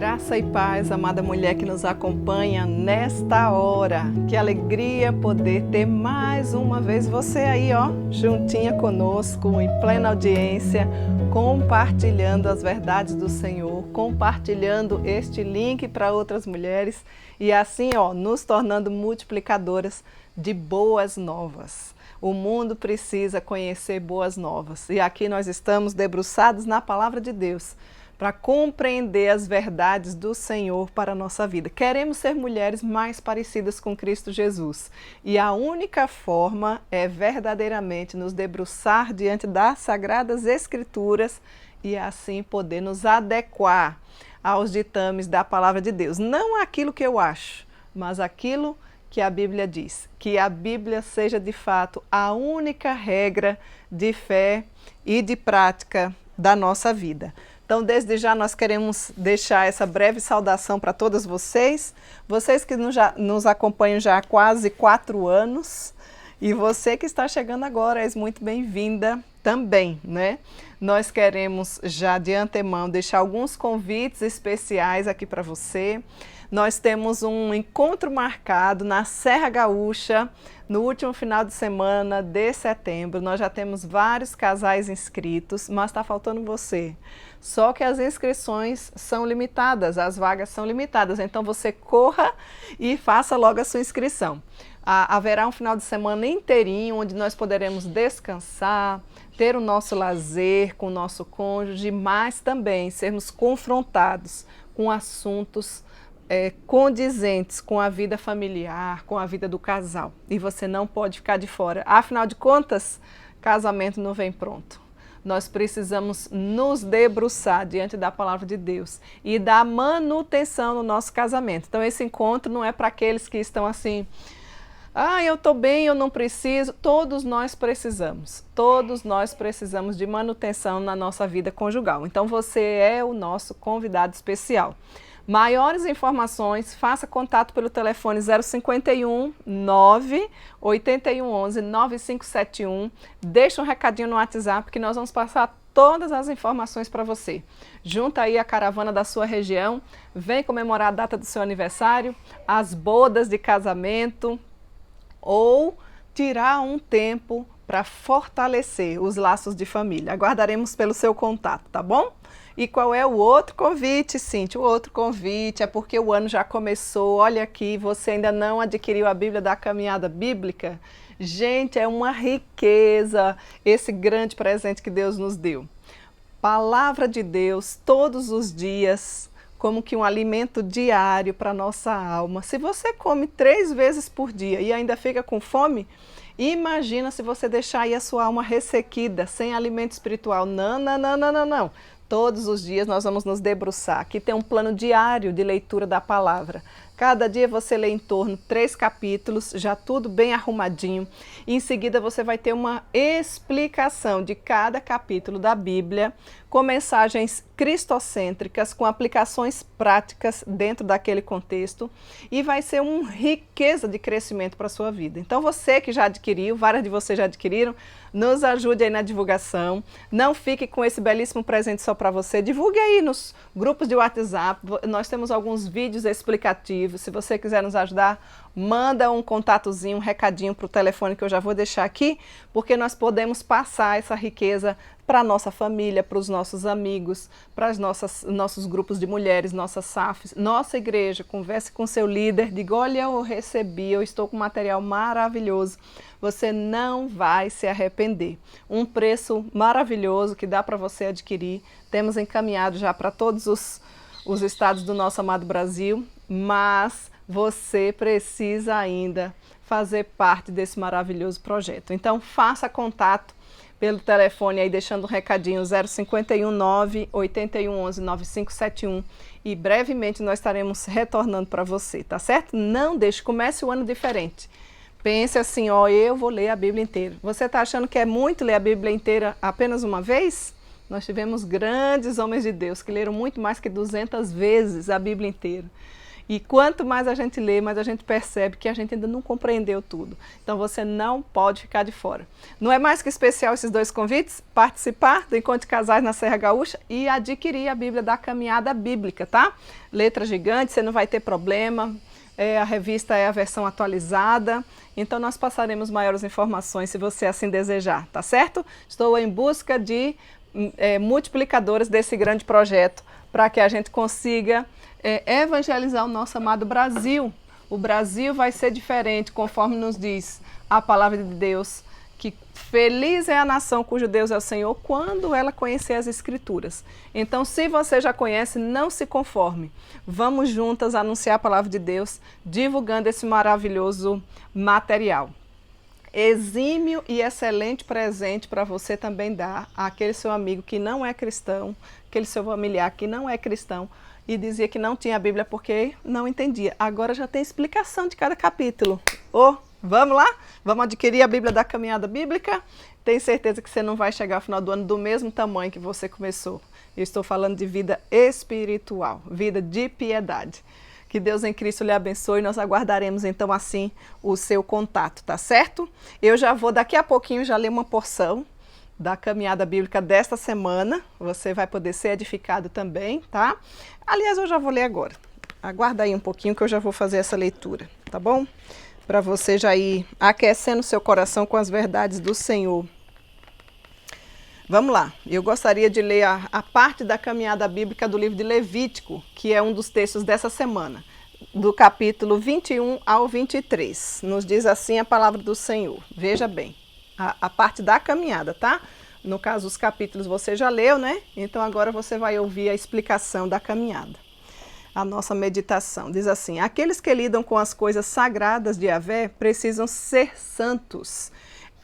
Graça e paz, amada mulher que nos acompanha nesta hora. Que alegria poder ter mais uma vez você aí, ó, juntinha conosco, em plena audiência, compartilhando as verdades do Senhor, compartilhando este link para outras mulheres e assim, ó, nos tornando multiplicadoras de boas novas. O mundo precisa conhecer boas novas e aqui nós estamos debruçados na palavra de Deus para compreender as verdades do Senhor para a nossa vida. Queremos ser mulheres mais parecidas com Cristo Jesus e a única forma é verdadeiramente nos debruçar diante das Sagradas Escrituras e assim poder nos adequar aos ditames da palavra de Deus. Não aquilo que eu acho, mas aquilo que a Bíblia diz. Que a Bíblia seja de fato a única regra de fé e de prática da nossa vida. Então, desde já, nós queremos deixar essa breve saudação para todas vocês que nos acompanham já há quase 4 anos, e você que está chegando agora, és muito bem-vinda também, né? Nós queremos já de antemão deixar alguns convites especiais aqui para você. Nós temos um encontro marcado na Serra Gaúcha, no último final de semana de setembro. Nós já temos vários casais inscritos, mas está faltando você. Só que as inscrições são limitadas, as vagas são limitadas, então você corra e faça logo a sua inscrição. Haverá um final de semana inteirinho, onde nós poderemos descansar, ter o nosso lazer com o nosso cônjuge, mas também sermos confrontados com assuntos condizentes com a vida familiar, com a vida do casal. E você não pode ficar de fora. Afinal de contas, casamento não vem pronto. Nós precisamos nos debruçar diante da palavra de Deus e dar manutenção no nosso casamento. Então esse encontro não é para aqueles que estão assim, eu estou bem, eu não preciso. Todos nós precisamos de manutenção na nossa vida conjugal. Então você é o nosso convidado especial. Maiores informações, faça contato pelo telefone 051 9 8111 9571. Deixa um recadinho no WhatsApp que nós vamos passar todas as informações para você. Junta aí a caravana da sua região, vem comemorar a data do seu aniversário, as bodas de casamento ou tirar um tempo para fortalecer os laços de família. Aguardaremos pelo seu contato, tá bom? E qual é o outro convite, Cíntia? O outro convite é porque o ano já começou. Olha aqui, você ainda não adquiriu a Bíblia da Caminhada Bíblica? Gente, é uma riqueza esse grande presente que Deus nos deu. Palavra de Deus todos os dias, como que um alimento diário para a nossa alma. Se você come 3 vezes por dia e ainda fica com fome, imagina se você deixar aí a sua alma ressequida, sem alimento espiritual. Não, não, não, não, não, não. Todos os dias nós vamos nos debruçar. Aqui tem um plano diário de leitura da palavra. Cada dia você lê em torno 3 capítulos, já tudo bem arrumadinho. E em seguida você vai ter uma explicação de cada capítulo da Bíblia, com mensagens cristocêntricas, com aplicações práticas dentro daquele contexto. E vai ser uma riqueza de crescimento para a sua vida. Então você que já adquiriu, várias de vocês já adquiriram, nos ajude aí na divulgação. Não fique com esse belíssimo presente só para você. Divulgue aí nos grupos de WhatsApp. Nós temos alguns vídeos explicativos. Se você quiser nos ajudar, manda um contatozinho, um recadinho para o telefone que eu já vou deixar aqui, porque nós podemos passar essa riqueza para a nossa família, para os nossos amigos, para os nossos grupos de mulheres, nossas SAFs, nossa igreja. Converse com seu líder, diga, olha, eu recebi, eu estou com material maravilhoso. Você não vai se arrepender. Um preço maravilhoso que dá para você adquirir. Temos encaminhado já para todos os estados do nosso amado Brasil, mas você precisa ainda fazer parte desse maravilhoso projeto. Então faça contato pelo telefone aí, deixando um recadinho 051 9 8111 9571 e brevemente nós estaremos retornando para você, tá certo? Não deixe, comece o ano diferente. Pense assim, ó, eu vou ler a Bíblia inteira. Você está achando que é muito ler a Bíblia inteira apenas uma vez? Nós tivemos grandes homens de Deus que leram muito mais que 200 vezes a Bíblia inteira. E quanto mais a gente lê, mais a gente percebe que a gente ainda não compreendeu tudo. Então você não pode ficar de fora. Não é mais que especial esses 2 convites? Participar do Encontro de Casais na Serra Gaúcha e adquirir a Bíblia da Caminhada Bíblica, tá? Letra gigante, você não vai ter problema. A revista é a versão atualizada, então nós passaremos maiores informações se você assim desejar, tá certo? Estou em busca de multiplicadores desse grande projeto para que a gente consiga evangelizar o nosso amado Brasil. O Brasil vai ser diferente, conforme nos diz a palavra de Deus, que feliz é a nação cujo Deus é o Senhor quando ela conhecer as Escrituras. Então, se você já conhece, não se conforme. Vamos juntas anunciar a palavra de Deus, divulgando esse maravilhoso material. Exímio e excelente presente para você também dar àquele seu amigo que não é cristão, aquele seu familiar que não é cristão e dizia que não tinha a Bíblia porque não entendia. Agora já tem explicação de cada capítulo. Vamos lá? Vamos adquirir a Bíblia da Caminhada Bíblica? Tenho certeza que você não vai chegar ao final do ano do mesmo tamanho que você começou. Eu estou falando de vida espiritual, vida de piedade. Que Deus em Cristo lhe abençoe. Nós aguardaremos então assim o seu contato, tá certo? Eu já vou daqui a pouquinho já ler uma porção da Caminhada Bíblica desta semana. Você vai poder ser edificado também, tá? Aliás, eu já vou ler agora. Aguarda aí um pouquinho que eu já vou fazer essa leitura, tá bom? Para você já ir aquecendo seu coração com as verdades do Senhor. Vamos lá, eu gostaria de ler a parte da Caminhada Bíblica do livro de Levítico, que é um dos textos dessa semana, do capítulo 21 ao 23. Nos diz assim a palavra do Senhor. Veja bem, a parte da caminhada, tá? No caso, os capítulos você já leu, né? Então agora você vai ouvir a explicação da caminhada. A nossa meditação diz assim: aqueles que lidam com as coisas sagradas de Yahvé precisam ser santos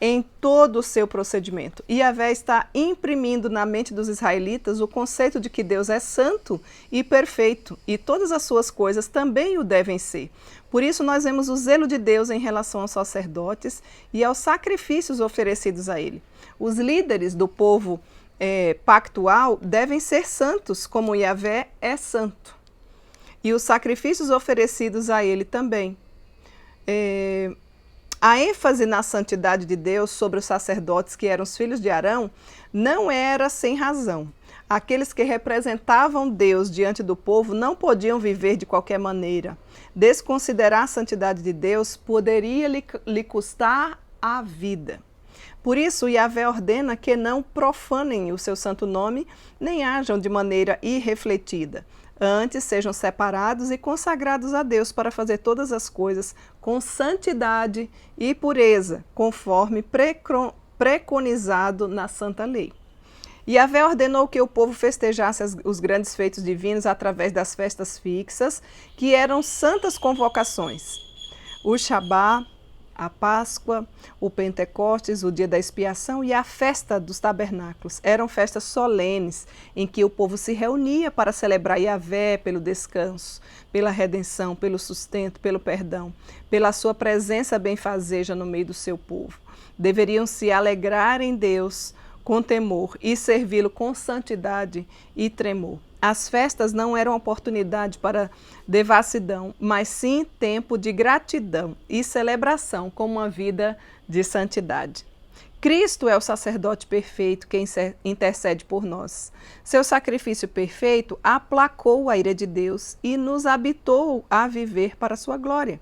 em todo o seu procedimento. E Yahvé está imprimindo na mente dos israelitas o conceito de que Deus é santo e perfeito, e todas as suas coisas também o devem ser. Por isso nós vemos o zelo de Deus em relação aos sacerdotes e aos sacrifícios oferecidos a ele. Os líderes do povo pactual devem ser santos, como Yahvé é santo. E os sacrifícios oferecidos a ele também. A ênfase na santidade de Deus sobre os sacerdotes que eram os filhos de Arão não era sem razão. Aqueles que representavam Deus diante do povo não podiam viver de qualquer maneira. Desconsiderar a santidade de Deus poderia lhe custar a vida. Por isso, Yahvé ordena que não profanem o seu santo nome, nem ajam de maneira irrefletida. Antes, sejam separados e consagrados a Deus para fazer todas as coisas com santidade e pureza, conforme preconizado na Santa Lei. Yahvé ordenou que o povo festejasse os grandes feitos divinos através das festas fixas, que eram santas convocações. O Shabá, a Páscoa, o Pentecostes, o dia da expiação e a festa dos tabernáculos. Eram festas solenes em que o povo se reunia para celebrar Yahvé pelo descanso, pela redenção, pelo sustento, pelo perdão, pela sua presença benfazeja no meio do seu povo. Deveriam se alegrar em Deus com temor e servi-lo com santidade e tremor. As festas não eram oportunidade para devassidão, mas sim tempo de gratidão e celebração com uma vida de santidade. Cristo é o sacerdote perfeito que intercede por nós. Seu sacrifício perfeito aplacou a ira de Deus e nos habitou a viver para a sua glória.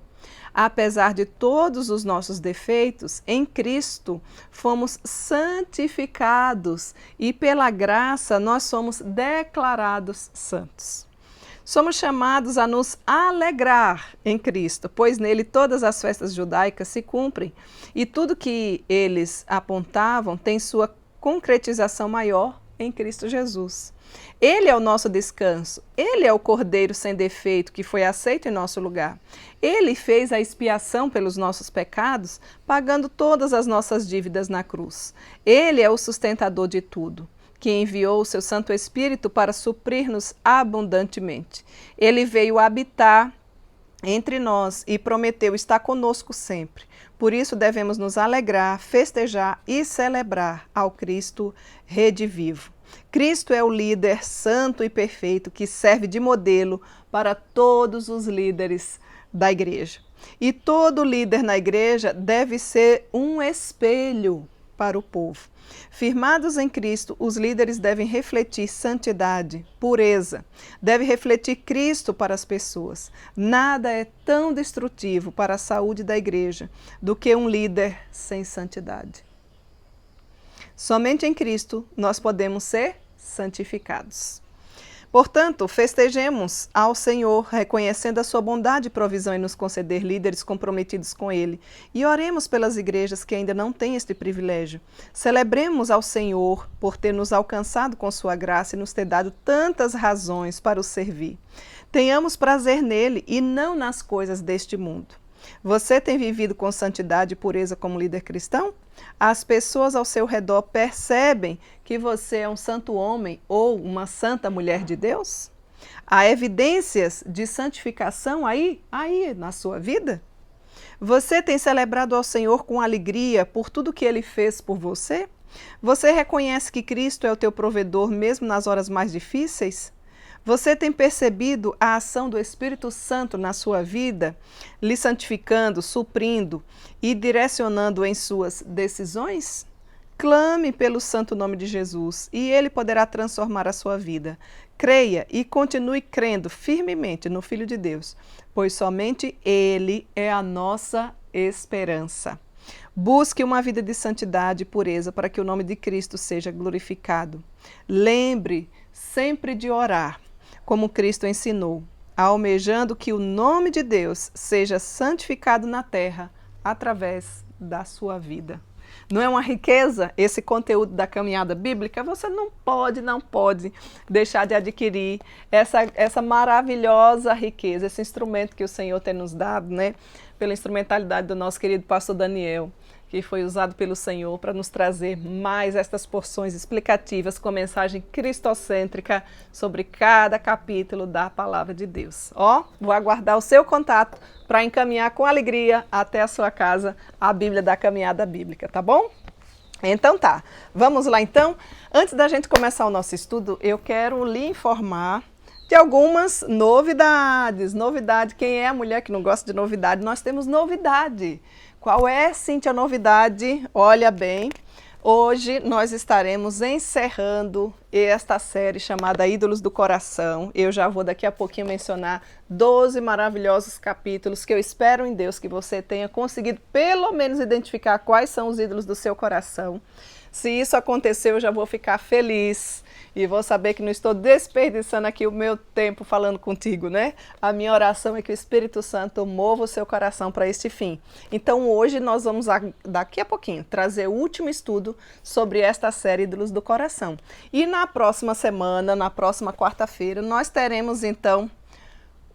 Apesar de todos os nossos defeitos, em Cristo fomos santificados e pela graça nós somos declarados santos. Somos chamados a nos alegrar em Cristo, pois nele todas as festas judaicas se cumprem e tudo que eles apontavam tem sua concretização maior em Cristo Jesus. Ele é o nosso descanso, ele é o Cordeiro sem defeito que foi aceito em nosso lugar. Ele fez a expiação pelos nossos pecados, pagando todas as nossas dívidas na cruz. Ele é o sustentador de tudo, que enviou o seu Santo Espírito para suprir-nos abundantemente. Ele veio habitar entre nós e prometeu estar conosco sempre. Por isso devemos nos alegrar, festejar e celebrar ao Cristo redivivo. Cristo é o líder santo e perfeito que serve de modelo para todos os líderes da igreja. E todo líder na igreja deve ser um espelho para o povo. Firmados em Cristo, os líderes devem refletir santidade, pureza, devem refletir Cristo para as pessoas. Nada é tão destrutivo para a saúde da igreja do que um líder sem santidade. Somente em Cristo nós podemos ser santificados. Portanto, festejemos ao Senhor, reconhecendo a sua bondade e provisão em nos conceder líderes comprometidos com Ele. E oremos pelas igrejas que ainda não têm este privilégio. Celebremos ao Senhor por ter nos alcançado com sua graça e nos ter dado tantas razões para o servir. Tenhamos prazer nele e não nas coisas deste mundo. Você tem vivido com santidade e pureza como líder cristão? As pessoas ao seu redor percebem que você é um santo homem ou uma santa mulher de Deus? Há evidências de santificação aí na sua vida? Você tem celebrado ao Senhor com alegria por tudo que Ele fez por você? Você reconhece que Cristo é o teu provedor mesmo nas horas mais difíceis? Você tem percebido a ação do Espírito Santo na sua vida, lhe santificando, suprindo e direcionando em suas decisões? Clame pelo santo nome de Jesus e Ele poderá transformar a sua vida. Creia e continue crendo firmemente no Filho de Deus, pois somente Ele é a nossa esperança. Busque uma vida de santidade e pureza para que o nome de Cristo seja glorificado. Lembre sempre de orar, como Cristo ensinou, almejando que o nome de Deus seja santificado na terra através da sua vida. Não é uma riqueza esse conteúdo da caminhada bíblica? Você não pode deixar de adquirir essa maravilhosa riqueza, esse instrumento que o Senhor tem nos dado, né? Pela instrumentalidade do nosso querido pastor Daniel, que foi usado pelo Senhor para nos trazer mais estas porções explicativas com mensagem cristocêntrica sobre cada capítulo da Palavra de Deus. Vou aguardar o seu contato para encaminhar com alegria até a sua casa a Bíblia da Caminhada Bíblica, tá bom? Então tá, vamos lá então. Antes da gente começar o nosso estudo, eu quero lhe informar de algumas novidades. Novidade, quem é a mulher que não gosta de novidade? Nós temos novidade. Qual é, Cíntia, a novidade? Olha bem, hoje nós estaremos encerrando esta série chamada Ídolos do Coração. Eu já vou daqui a pouquinho mencionar 12 maravilhosos capítulos que eu espero em Deus que você tenha conseguido pelo menos identificar quais são os ídolos do seu coração. Se isso acontecer, eu já vou ficar feliz e vou saber que não estou desperdiçando aqui o meu tempo falando contigo, né? A minha oração é que o Espírito Santo mova o seu coração para este fim. Então hoje nós vamos, daqui a pouquinho, trazer o último estudo sobre esta série Ídolos do Coração. E na próxima semana, na próxima quarta-feira, nós teremos então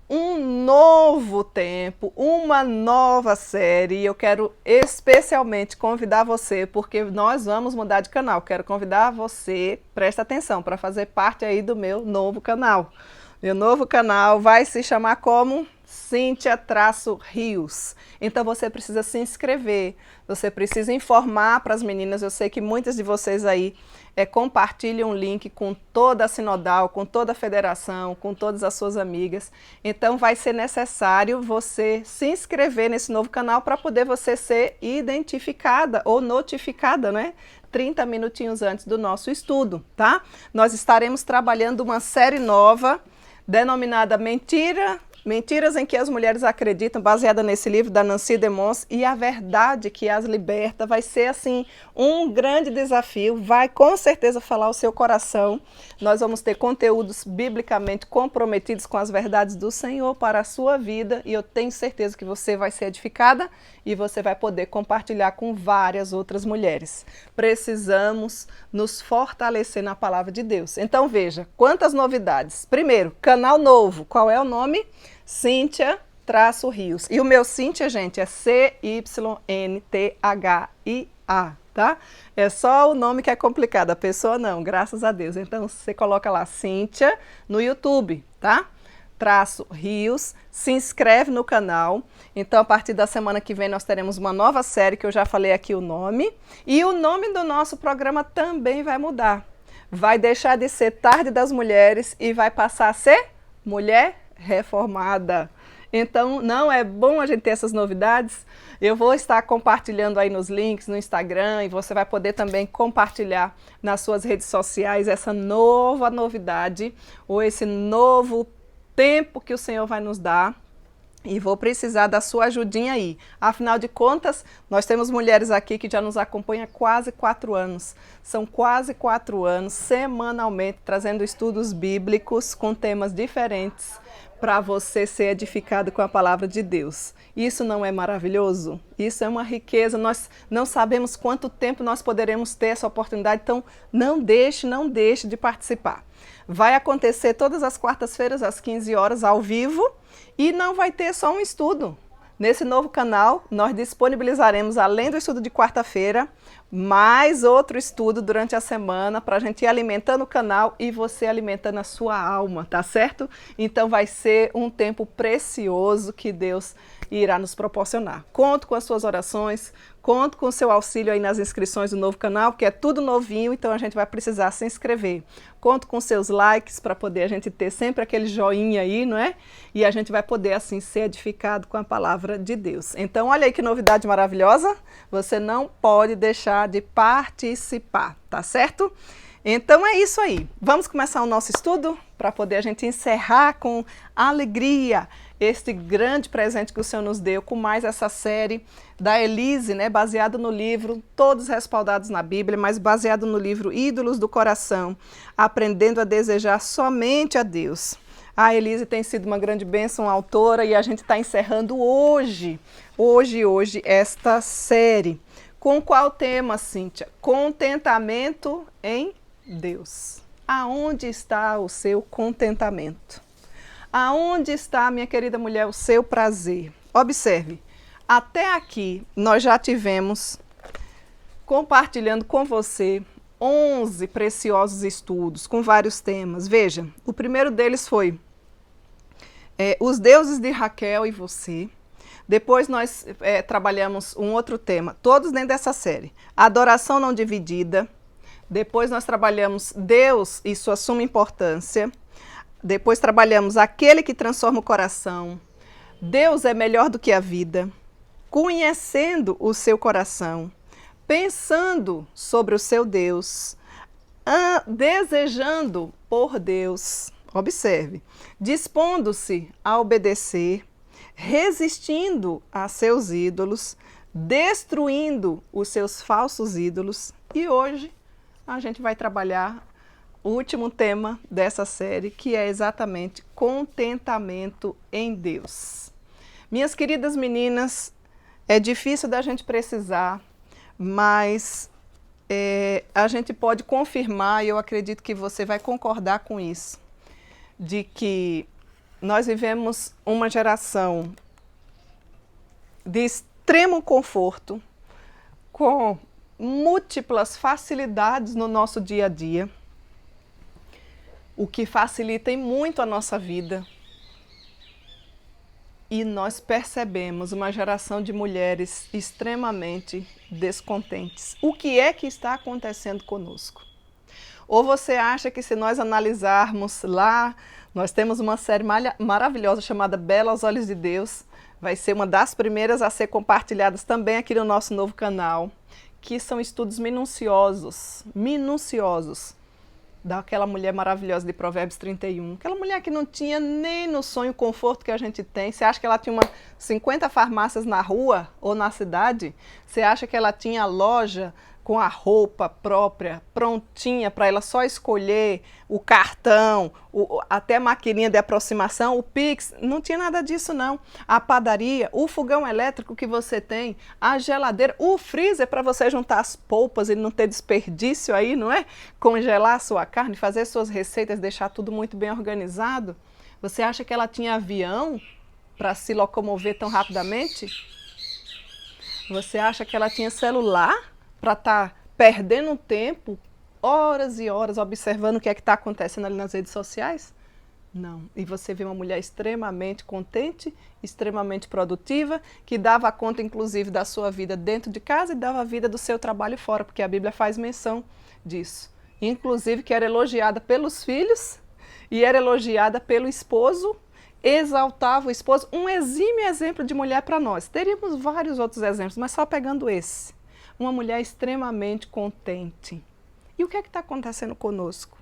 um novo tempo, uma nova série. E eu quero especialmente convidar você, porque nós vamos mudar de canal. Quero convidar você, presta atenção, para fazer parte aí do meu novo canal. Meu novo canal vai se chamar como Cíntia-Rios. Então você precisa se inscrever, você precisa informar para as meninas. Eu sei que muitas de vocês aí compartilham o link com toda a Sinodal, com toda a federação, com todas as suas amigas. Então vai ser necessário você se inscrever nesse novo canal para poder você ser identificada ou notificada, né? 30 minutinhos antes do nosso estudo, tá? Nós estaremos trabalhando uma série nova denominada Mentiras em que as mulheres acreditam, baseada nesse livro da Nancy DeMons, e a verdade que as liberta. Vai ser assim um grande desafio, vai com certeza falar o seu coração. Nós vamos ter conteúdos biblicamente comprometidos com as verdades do Senhor para a sua vida, e eu tenho certeza que você vai ser edificada e você vai poder compartilhar com várias outras mulheres. Precisamos nos fortalecer na palavra de Deus. Então veja, quantas novidades. Primeiro, canal novo. Qual é o nome? Cíntia-Rios. E o meu Cíntia, gente, é C-Y-N-T-H-I-A, tá? É só o nome que é complicado, a pessoa não, graças a Deus. Então você coloca lá Cíntia no YouTube, tá? Rios, se inscreve no canal. Então, a partir da semana que vem, nós teremos uma nova série, que eu já falei aqui o nome. E o nome do nosso programa também vai mudar. Vai deixar de ser Tarde das Mulheres e vai passar a ser Mulher Reformada. Então, não é bom a gente ter essas novidades? Eu vou estar compartilhando aí nos links no Instagram e você vai poder também compartilhar nas suas redes sociais essa nova novidade ou esse novo tempo que o Senhor vai nos dar. E vou precisar da sua ajudinha aí. Afinal de contas, nós temos mulheres aqui que já nos acompanham há quase 4 anos. São quase 4 anos, semanalmente, trazendo estudos bíblicos com temas diferentes para você ser edificado com a palavra de Deus. Isso não é maravilhoso? Isso é uma riqueza. Nós não sabemos quanto tempo nós poderemos ter essa oportunidade, então não deixe de participar. Vai acontecer todas as quartas-feiras, às 15 horas, ao vivo, e não vai ter só um estudo. Nesse novo canal, nós disponibilizaremos, além do estudo de quarta-feira, mais outro estudo durante a semana para a gente ir alimentando o canal e você alimentando a sua alma, tá certo? Então vai ser um tempo precioso que Deus irá nos proporcionar. Conto com as suas orações, conto com o seu auxílio aí nas inscrições do novo canal, que é tudo novinho, então a gente vai precisar se inscrever. Conto com seus likes para poder a gente ter sempre aquele joinha aí, não é? E a gente vai poder assim ser edificado com a palavra de Deus. Então olha aí que novidade maravilhosa, você não pode deixar de participar, tá certo? Então é isso aí. Vamos começar o nosso estudo para poder a gente encerrar com alegria este grande presente que o Senhor nos deu, com mais essa série da Elise, né, baseado no livro, todos respaldados na Bíblia, mas baseado no livro Ídolos do Coração, aprendendo a desejar somente a Deus. A Elise tem sido uma grande bênção, autora, e a gente está encerrando hoje, esta série. Com qual tema, Cíntia? Contentamento em Deus. Aonde está o seu contentamento? Aonde está, minha querida mulher, o seu prazer? Observe, até aqui nós já tivemos, compartilhando com você, 11 preciosos estudos com vários temas. Veja, o primeiro deles foi os deuses de Raquel e você. Depois nós trabalhamos um outro tema, todos dentro dessa série. Adoração não dividida. Depois nós trabalhamos Deus e sua suma importância. Depois trabalhamos aquele que transforma o coração. Deus é melhor do que a vida. Conhecendo o seu coração. Pensando sobre o seu Deus. Desejando por Deus. Observe. Dispondo-se a obedecer. Resistindo a seus ídolos. Destruindo os seus falsos ídolos. E hoje a gente vai trabalhar o último tema dessa série, que é exatamente contentamento em Deus. Minhas queridas meninas, é difícil da gente precisar, mas a gente pode confirmar, e eu acredito que você vai concordar com isso, de que nós vivemos uma geração de extremo conforto, com múltiplas facilidades no nosso dia a dia, o que facilita muito a nossa vida. E nós percebemos uma geração de mulheres extremamente descontentes. O que é que está acontecendo conosco? Ou você acha que se nós analisarmos lá, nós temos uma série maravilhosa chamada Bela aos Olhos de Deus, vai ser uma das primeiras a ser compartilhadas também aqui no nosso novo canal, que são estudos minuciosos, daquela mulher maravilhosa de Provérbios 31. Aquela mulher que não tinha nem no sonho o conforto que a gente tem. Você acha que ela tinha 50 farmácias na rua ou na cidade? Você acha que ela tinha loja com a roupa própria, prontinha, para ela só escolher o cartão, até a maquininha de aproximação, o Pix? Não tinha nada disso, não. A padaria, o fogão elétrico que você tem, a geladeira, o freezer para você juntar as polpas e não ter desperdício aí, não é? Congelar a sua carne, fazer suas receitas, deixar tudo muito bem organizado. Você acha que ela tinha avião para se locomover tão rapidamente? Você acha que ela tinha celular para estar perdendo tempo, horas e horas, observando o que é que está acontecendo ali nas redes sociais? Não. E você vê uma mulher extremamente contente, extremamente produtiva, que dava conta, inclusive, da sua vida dentro de casa e dava a vida do seu trabalho fora, porque a Bíblia faz menção disso. Inclusive, que era elogiada pelos filhos e era elogiada pelo esposo, exaltava o esposo. Um exímio exemplo de mulher para nós. Teríamos vários outros exemplos, mas só pegando esse. Uma mulher extremamente contente. E o que é que está acontecendo conosco?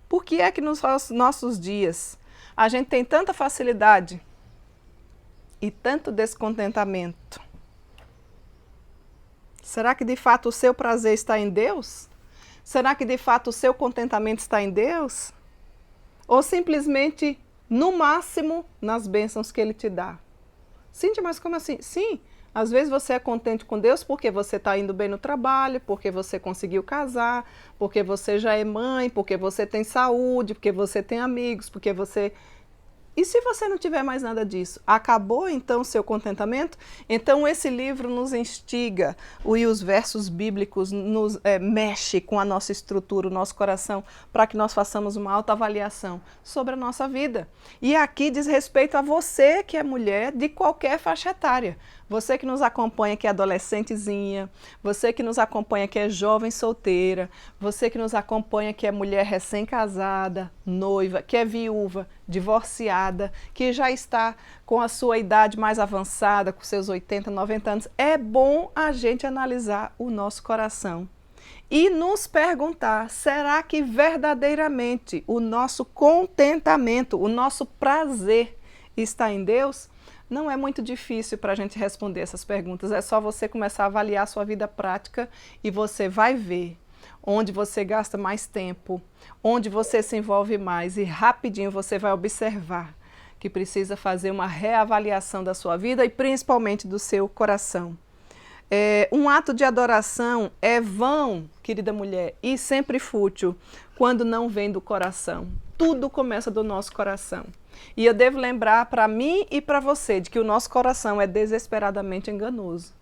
Por que é que nos nossos dias a gente tem tanta facilidade e tanto descontentamento? Será que de fato o seu prazer está em Deus? Será que de fato o seu contentamento está em Deus? Ou simplesmente, no máximo, nas bênçãos que Ele te dá? Cíntia, mas como assim? Sim, às vezes você é contente com Deus porque você está indo bem no trabalho, porque você conseguiu casar, porque você já é mãe, porque você tem saúde, porque você tem amigos, porque você... E se você não tiver mais nada disso? Acabou então o seu contentamento? Então esse livro nos instiga, e os versos bíblicos nos mexe com a nossa estrutura, o nosso coração, para que nós façamos uma autoavaliação sobre a nossa vida. E aqui diz respeito a você que é mulher de qualquer faixa etária. Você que nos acompanha que é adolescentezinha, você que nos acompanha que é jovem solteira, você que nos acompanha que é mulher recém-casada, noiva, que é viúva, divorciada, que já está com a sua idade mais avançada, com seus 80, 90 anos. É bom a gente analisar o nosso coração e nos perguntar, será que verdadeiramente o nosso contentamento, o nosso prazer está em Deus? Não é muito difícil para a gente responder essas perguntas, é só você começar a avaliar a sua vida prática e você vai ver onde você gasta mais tempo, onde você se envolve mais e rapidinho você vai observar que precisa fazer uma reavaliação da sua vida e principalmente do seu coração. Um ato de adoração é vão, querida mulher, e sempre fútil quando não vem do coração. Tudo começa do nosso coração. E eu devo lembrar para mim e para você de que o nosso coração é desesperadamente enganoso.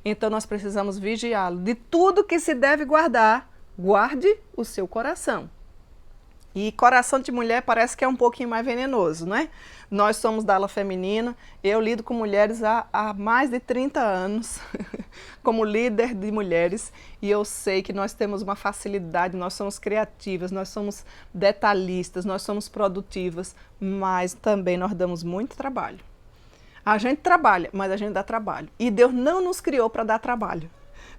Então nós precisamos vigiá-lo. De tudo que se deve guardar, guarde o seu coração. E coração de mulher parece que é um pouquinho mais venenoso, não é? Nós somos da ala feminina, eu lido com mulheres há mais de 30 anos, como líder de mulheres, e eu sei que nós temos uma facilidade, nós somos criativas, nós somos detalhistas, nós somos produtivas, mas também nós damos muito trabalho. A gente trabalha, mas a gente dá trabalho. E Deus não nos criou para dar trabalho.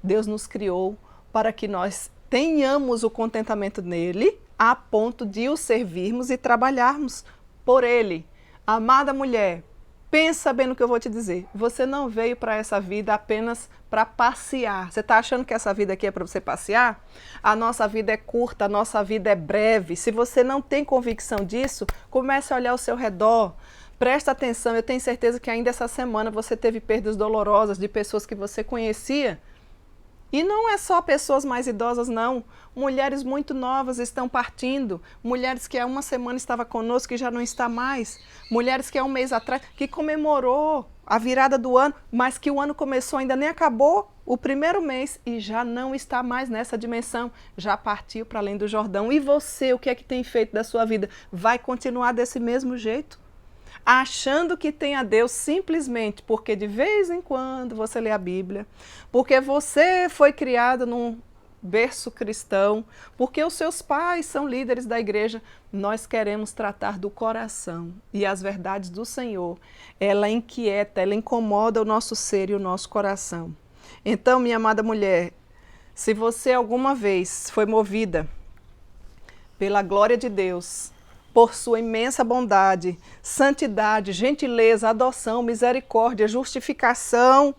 Deus nos criou para que nós tenhamos o contentamento nele, a ponto de o servirmos e trabalharmos por ele. Amada mulher, pensa bem no que eu vou te dizer. Você não veio para essa vida apenas para passear. Você está achando que essa vida aqui é para você passear? A nossa vida é curta, a nossa vida é breve. Se você não tem convicção disso, comece a olhar ao seu redor. Presta atenção, eu tenho certeza que ainda essa semana você teve perdas dolorosas de pessoas que você conhecia. E não é só pessoas mais idosas, não. Mulheres muito novas estão partindo. Mulheres que há uma semana estava conosco e já não está mais. Mulheres que há um mês atrás, que comemorou a virada do ano, mas que o ano começou, ainda nem acabou o primeiro mês e já não está mais nessa dimensão. Já partiu para além do Jordão. E você, o que é que tem feito da sua vida? Vai continuar desse mesmo jeito? Achando que tem a Deus simplesmente porque de vez em quando você lê a Bíblia, porque você foi criado num berço cristão, porque os seus pais são líderes da igreja. Nós queremos tratar do coração e as verdades do Senhor. Ela inquieta, ela incomoda o nosso ser e o nosso coração. Então, minha amada mulher, se você alguma vez foi movida pela glória de Deus, por sua imensa bondade, santidade, gentileza, adoção, misericórdia, justificação,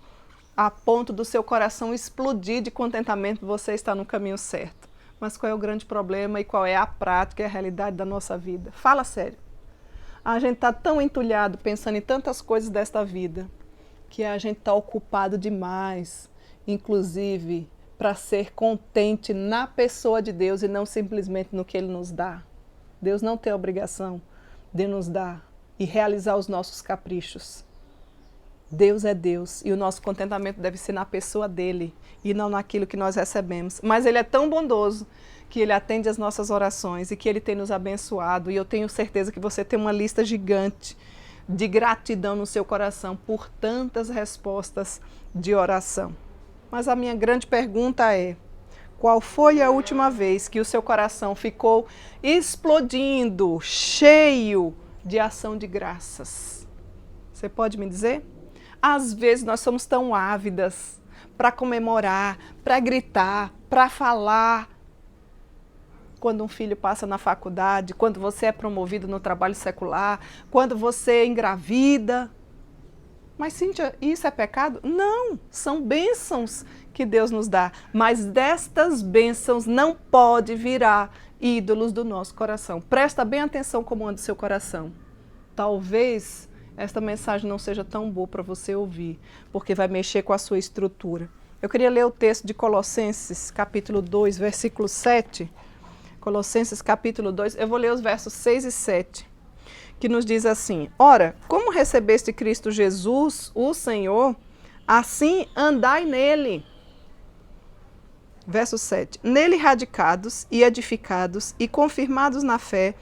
a ponto do seu coração explodir de contentamento, você está no caminho certo. Mas qual é o grande problema e qual é a prática e a realidade da nossa vida? Fala sério. A gente está tão entulhado pensando em tantas coisas desta vida, que a gente está ocupado demais, inclusive para ser contente na pessoa de Deus e não simplesmente no que Ele nos dá. Deus não tem a obrigação de nos dar e realizar os nossos caprichos. Deus é Deus e o nosso contentamento deve ser na pessoa dele e não naquilo que nós recebemos. Mas Ele é tão bondoso que Ele atende as nossas orações e que Ele tem nos abençoado. E eu tenho certeza que você tem uma lista gigante de gratidão no seu coração por tantas respostas de oração. Mas a minha grande pergunta é: qual foi a última vez que o seu coração ficou explodindo, cheio de ação de graças? Você pode me dizer? Às vezes nós somos tão ávidas para comemorar, para gritar, para falar. Quando um filho passa na faculdade, quando você é promovido no trabalho secular, quando você engravida. Mas, Cíntia, isso é pecado? Não, são bênçãos que Deus nos dá. Mas destas bênçãos não pode virar ídolos do nosso coração. Presta bem atenção como anda o seu coração. Talvez esta mensagem não seja tão boa para você ouvir, porque vai mexer com a sua estrutura. Eu queria ler o texto de Colossenses, capítulo 2, versículo 7. Colossenses capítulo 2, eu vou ler os versos 6 e 7, que nos diz assim: ora, como recebeste Cristo Jesus, o Senhor, assim andai nele. Verso 7, nele radicados e edificados e confirmados na fé,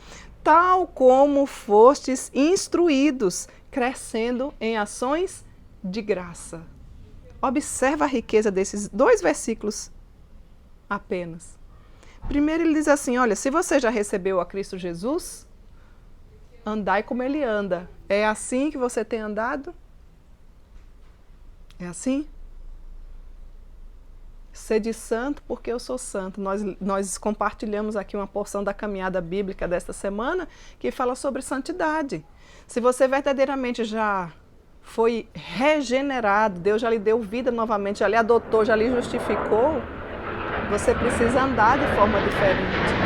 tal como fostes instruídos, crescendo em ações de graça. Observa a riqueza desses 2 versículos apenas. Primeiro ele diz assim, olha, se você já recebeu a Cristo Jesus, andai como Ele anda. É assim que você tem andado? É assim? Sede santo porque eu sou santo. Nós compartilhamos aqui uma porção da caminhada bíblica desta semana que fala sobre santidade. Se você verdadeiramente já foi regenerado, Deus já lhe deu vida novamente, já lhe adotou, já lhe justificou, você precisa andar de forma diferente.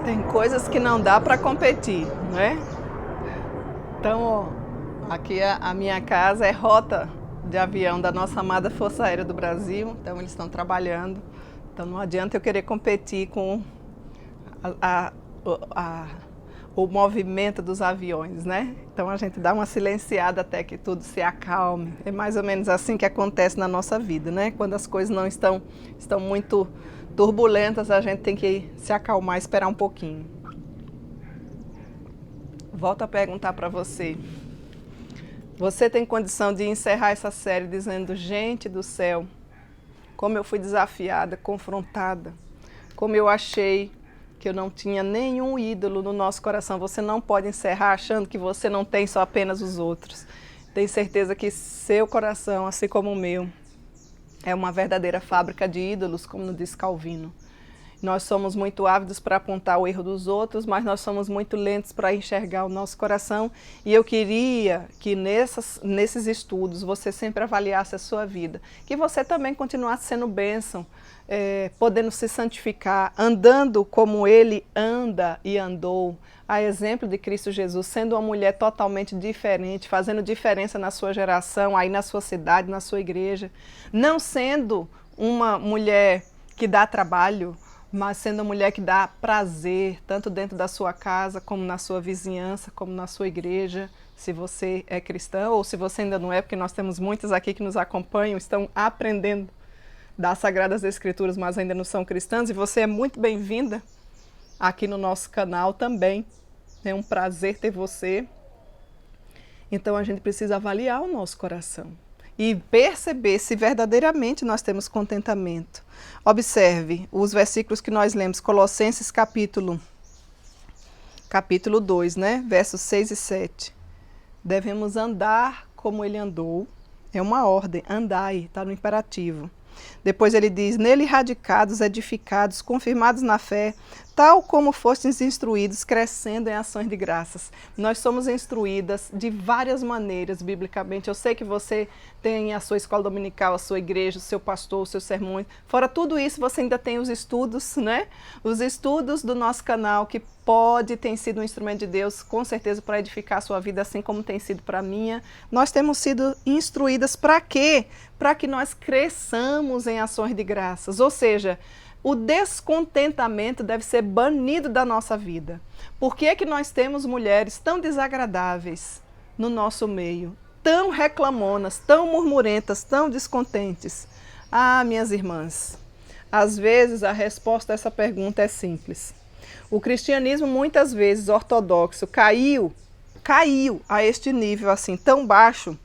Tem coisas que não dá para competir, não é? Então, ó, aqui a minha casa é rota de avião da nossa amada Força Aérea do Brasil, então eles estão trabalhando. Então não adianta eu querer competir com o movimento dos aviões, né? Então a gente dá uma silenciada até que tudo se acalme. É mais ou menos assim que acontece na nossa vida, né? Quando as coisas não estão muito turbulentas, a gente tem que se acalmar e esperar um pouquinho. Volto a perguntar para você. Você tem condição de encerrar essa série dizendo, gente do céu, como eu fui desafiada, confrontada, como eu achei que eu não tinha nenhum ídolo no nosso coração. Você não pode encerrar achando que você não tem só apenas os outros. Tenho certeza que seu coração, assim como o meu, é uma verdadeira fábrica de ídolos, como nos diz Calvino. Nós somos muito ávidos para apontar o erro dos outros, mas nós somos muito lentos para enxergar o nosso coração. E eu queria que nesses estudos você sempre avaliasse a sua vida. Que você também continuasse sendo bênção, podendo se santificar, andando como Ele anda e andou, a exemplo de Cristo Jesus, sendo uma mulher totalmente diferente, fazendo diferença na sua geração, aí na sua cidade, na sua igreja. Não sendo uma mulher que dá trabalho, mas sendo uma mulher que dá prazer, tanto dentro da sua casa, como na sua vizinhança, como na sua igreja, se você é cristão, ou se você ainda não é, porque nós temos muitas aqui que nos acompanham, estão aprendendo das Sagradas Escrituras, mas ainda não são cristãs, e você é muito bem-vinda aqui no nosso canal também. É um prazer ter você. Então a gente precisa avaliar o nosso coração e perceber se verdadeiramente nós temos contentamento. Observe os versículos que nós lemos, Colossenses capítulo 2, né? Versos 6 e 7. Devemos andar como Ele andou. É uma ordem, andai, está no imperativo. Depois ele diz, nele radicados, edificados, confirmados na fé, tal como fostes instruídos, crescendo em ações de graças. Nós somos instruídas de várias maneiras, biblicamente. Eu sei que você tem a sua escola dominical, a sua igreja, o seu pastor, os seus sermões. Fora tudo isso, você ainda tem os estudos, né? Os estudos do nosso canal, que pode ter sido um instrumento de Deus, com certeza, para edificar a sua vida, assim como tem sido para a minha. Nós temos sido instruídas para quê? Para que nós cresçamos em ações de graças. Ou seja, o descontentamento deve ser banido da nossa vida. Por que é que nós temos mulheres tão desagradáveis no nosso meio? Tão reclamonas, tão murmurentas, tão descontentes? Ah, minhas irmãs, às vezes a resposta a essa pergunta é simples. O cristianismo, muitas vezes ortodoxo, caiu a este nível assim tão baixo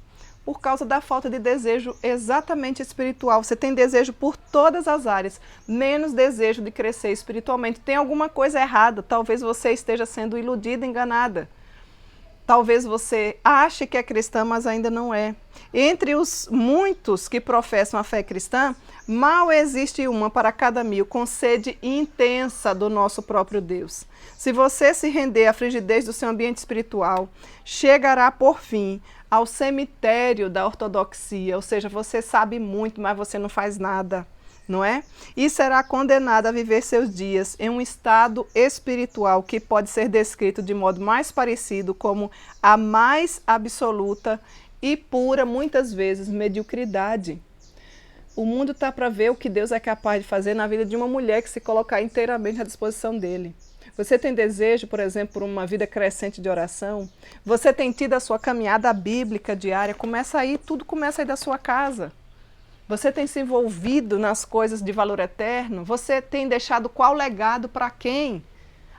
por causa da falta de desejo exatamente espiritual. Você tem desejo por todas as áreas, menos desejo de crescer espiritualmente. Tem alguma coisa errada, talvez você esteja sendo iludida, enganada. Talvez você ache que é cristã, mas ainda não é. Entre os muitos que professam a fé cristã, mal existe uma para cada 1000 com sede intensa do nosso próprio Deus. Se você se render à frigidez do seu ambiente espiritual, chegará por fim ao cemitério da ortodoxia, ou seja, você sabe muito, mas você não faz nada, não é? E será condenado a viver seus dias em um estado espiritual que pode ser descrito de modo mais parecido como a mais absoluta e pura, muitas vezes, mediocridade. O mundo está para ver o que Deus é capaz de fazer na vida de uma mulher que se colocar inteiramente à disposição dele. Você tem desejo, por exemplo, por uma vida crescente de oração? Você tem tido a sua caminhada bíblica diária? Começa aí, tudo começa aí da sua casa. Você tem se envolvido nas coisas de valor eterno? Você tem deixado qual legado para quem?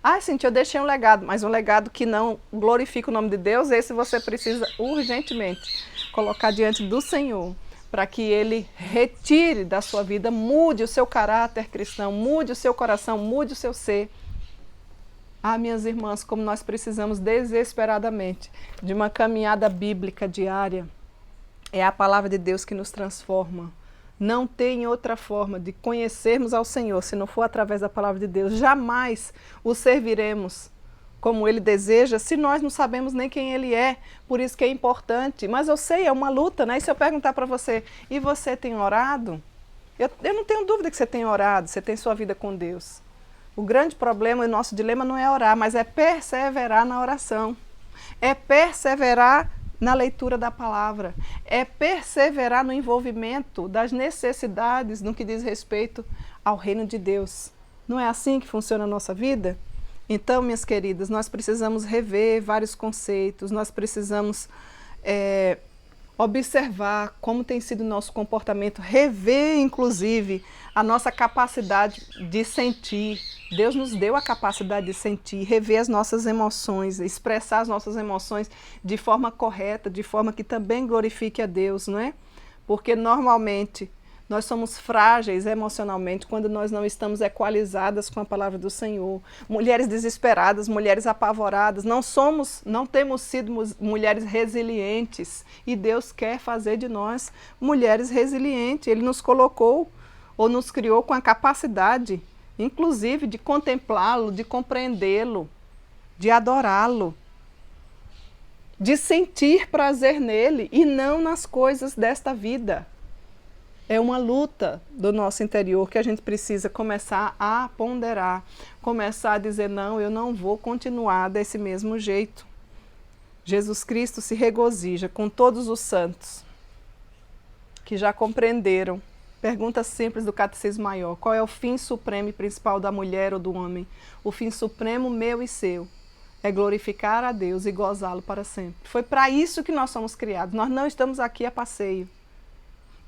Ah, Cintia, eu deixei um legado, mas um legado que não glorifica o nome de Deus, esse você precisa urgentemente colocar diante do Senhor, para que Ele retire da sua vida, mude o seu caráter cristão, mude o seu coração, mude o seu ser. Ah, minhas irmãs, como nós precisamos desesperadamente de uma caminhada bíblica diária. É a palavra de Deus que nos transforma. Não tem outra forma de conhecermos ao Senhor, se não for através da palavra de Deus. Jamais o serviremos como Ele deseja, se nós não sabemos nem quem Ele é. Por isso que é importante. Mas eu sei, é uma luta, né? E se eu perguntar para você, e você tem orado? Eu não tenho dúvida que você tem orado, você tem sua vida com Deus. O grande problema, o nosso dilema não é orar, mas é perseverar na oração. É perseverar na leitura da palavra. É perseverar no envolvimento das necessidades no que diz respeito ao reino de Deus. Não é assim que funciona a nossa vida? Então, minhas queridas, nós precisamos rever vários conceitos, nós precisamos observar como tem sido o nosso comportamento, rever, inclusive, a nossa capacidade de sentir. Deus nos deu a capacidade de sentir, rever as nossas emoções, expressar as nossas emoções de forma correta, de forma que também glorifique a Deus, não é? Porque normalmente nós somos frágeis emocionalmente quando nós não estamos equalizadas com a palavra do Senhor. Mulheres desesperadas, mulheres apavoradas, não temos sido mulheres resilientes. E Deus quer fazer de nós mulheres resilientes. Ele nos colocou ou nos criou com a capacidade, inclusive, de contemplá-lo, de compreendê-lo, de adorá-lo, de sentir prazer nele e não nas coisas desta vida. É uma luta do nosso interior que a gente precisa começar a ponderar, começar a dizer, não, eu não vou continuar desse mesmo jeito. Jesus Cristo se regozija com todos os santos que já compreenderam. Pergunta simples do Catecismo Maior, qual é o fim supremo e principal da mulher ou do homem? O fim supremo meu e seu é glorificar a Deus e gozá-lo para sempre. Foi para isso que nós somos criados, nós não estamos aqui a passeio.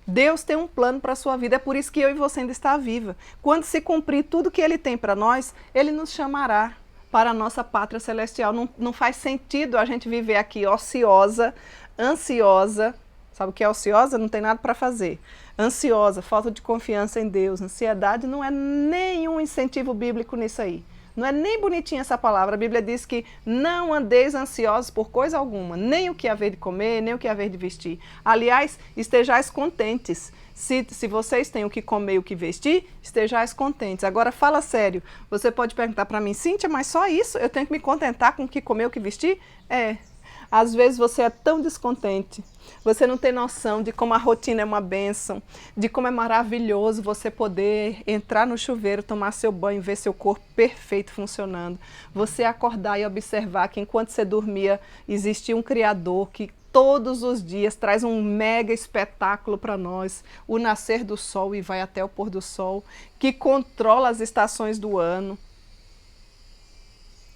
Deus tem um plano para a sua vida, é por isso que eu e você ainda está viva. Quando se cumprir tudo que Ele tem para nós, Ele nos chamará para a nossa pátria celestial. Não faz sentido a gente viver aqui ociosa, ansiosa. Sabe o que é ociosa? Não tem nada para fazer. Ansiosa, falta de confiança em Deus, ansiedade não é nenhum incentivo bíblico nisso aí. Não é nem bonitinha essa palavra. A Bíblia diz que não andeis ansiosos por coisa alguma, nem o que haver de comer, nem o que haver de vestir. Aliás, estejais contentes. Se vocês têm o que comer e o que vestir, estejais contentes. Agora, fala sério. Você pode perguntar para mim, Cíntia, mas só isso? Eu tenho que me contentar com o que comer e o que vestir? Às vezes você é tão descontente, você não tem noção de como a rotina é uma bênção, de como é maravilhoso você poder entrar no chuveiro, tomar seu banho, ver seu corpo perfeito funcionando. Você acordar e observar que enquanto você dormia, existia um Criador que todos os dias traz um mega espetáculo para nós, o nascer do sol e vai até o pôr do sol, que controla as estações do ano,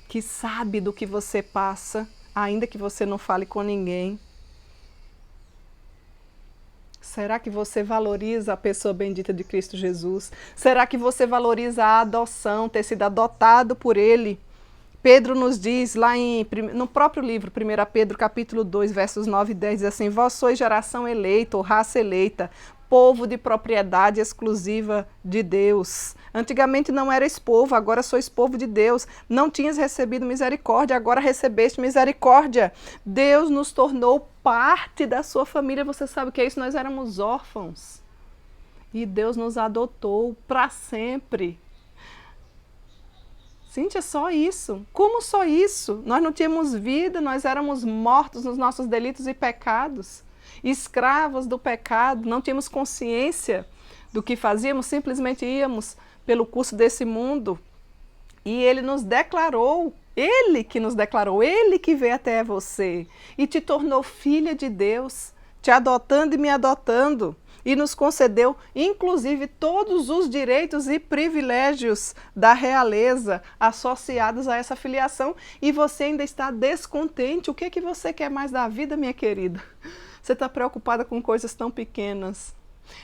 que sabe do que você passa, ainda que você não fale com ninguém. Será que você valoriza a pessoa bendita de Cristo Jesus? Será que você valoriza a adoção, ter sido adotado por Ele? Pedro nos diz lá no próprio livro, 1 Pedro capítulo 2, versos 9 e 10, diz assim, vós sois geração eleita, ou raça eleita, povo de propriedade exclusiva de Deus. Antigamente não erais povo, agora sois povo de Deus. Não tinhas recebido misericórdia, agora recebeste misericórdia. Deus nos tornou parte da sua família. Você sabe o que é isso? Nós éramos órfãos. E Deus nos adotou para sempre. Cíntia, só isso? Como só isso? Nós não tínhamos vida, nós éramos mortos nos nossos delitos e pecados. Escravos do pecado, não tínhamos consciência do que fazíamos, simplesmente íamos pelo curso desse mundo. E Ele nos declarou, Ele que nos declarou, Ele que veio até você e te tornou filha de Deus, te adotando e me adotando. E nos concedeu, inclusive, todos os direitos e privilégios da realeza associados a essa filiação. E você ainda está descontente. O que é que você quer mais da vida, minha querida? Você está preocupada com coisas tão pequenas.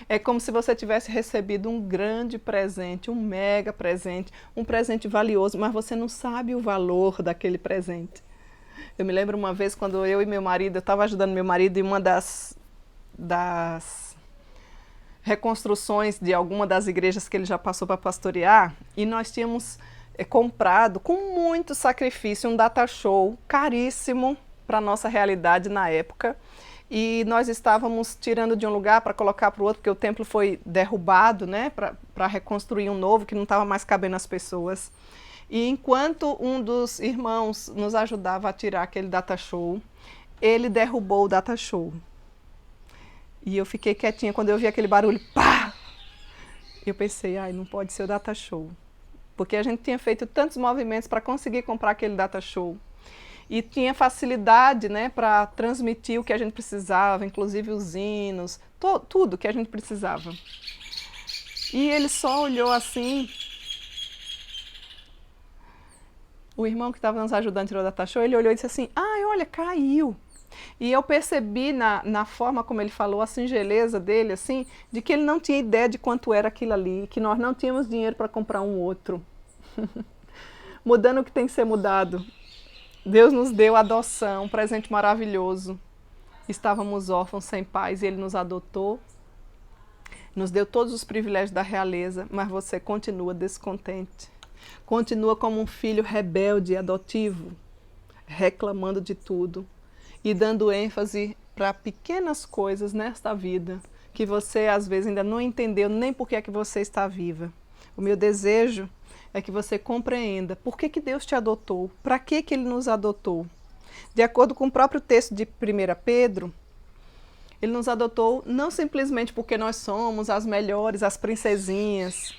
É como se você tivesse recebido um grande presente, um mega presente, um presente valioso, mas você não sabe o valor daquele presente. Eu me lembro uma vez quando eu e meu marido, eu estava ajudando meu marido em uma das reconstruções de alguma das igrejas que ele já passou para pastorear, e nós tínhamos comprado com muito sacrifício um data show caríssimo para a nossa realidade na época, e nós estávamos tirando de um lugar para colocar para o outro, porque o templo foi derrubado, né, para reconstruir um novo que não estava mais cabendo as pessoas. E enquanto um dos irmãos nos ajudava a tirar aquele data show, ele derrubou o data show. E eu fiquei quietinha quando eu vi aquele barulho, pá! Eu pensei, ai, não pode ser o data show. Porque a gente tinha feito tantos movimentos para conseguir comprar aquele data show. E tinha facilidade, né, para transmitir o que a gente precisava, inclusive os hinos, tudo que a gente precisava. E ele só olhou assim. O irmão que estava nos ajudando a tirar o data show, ele olhou e disse assim, ai, olha, caiu. E eu percebi na forma como ele falou, a singeleza dele, assim, de que ele não tinha ideia de quanto era aquilo ali, que nós não tínhamos dinheiro para comprar um outro. Mudando o que tem que ser mudado. Deus nos deu adoção, um presente maravilhoso. Estávamos órfãos, sem pais, e Ele nos adotou. Nos deu todos os privilégios da realeza, mas você continua descontente. Continua como um filho rebelde e adotivo, reclamando de tudo e dando ênfase para pequenas coisas nesta vida que você às vezes ainda não entendeu nem por que é que você está viva. O meu desejo é que você compreenda por que que Deus te adotou, para que que Ele nos adotou. De acordo com o próprio texto de 1 Pedro, Ele nos adotou não simplesmente porque nós somos as melhores, as princesinhas.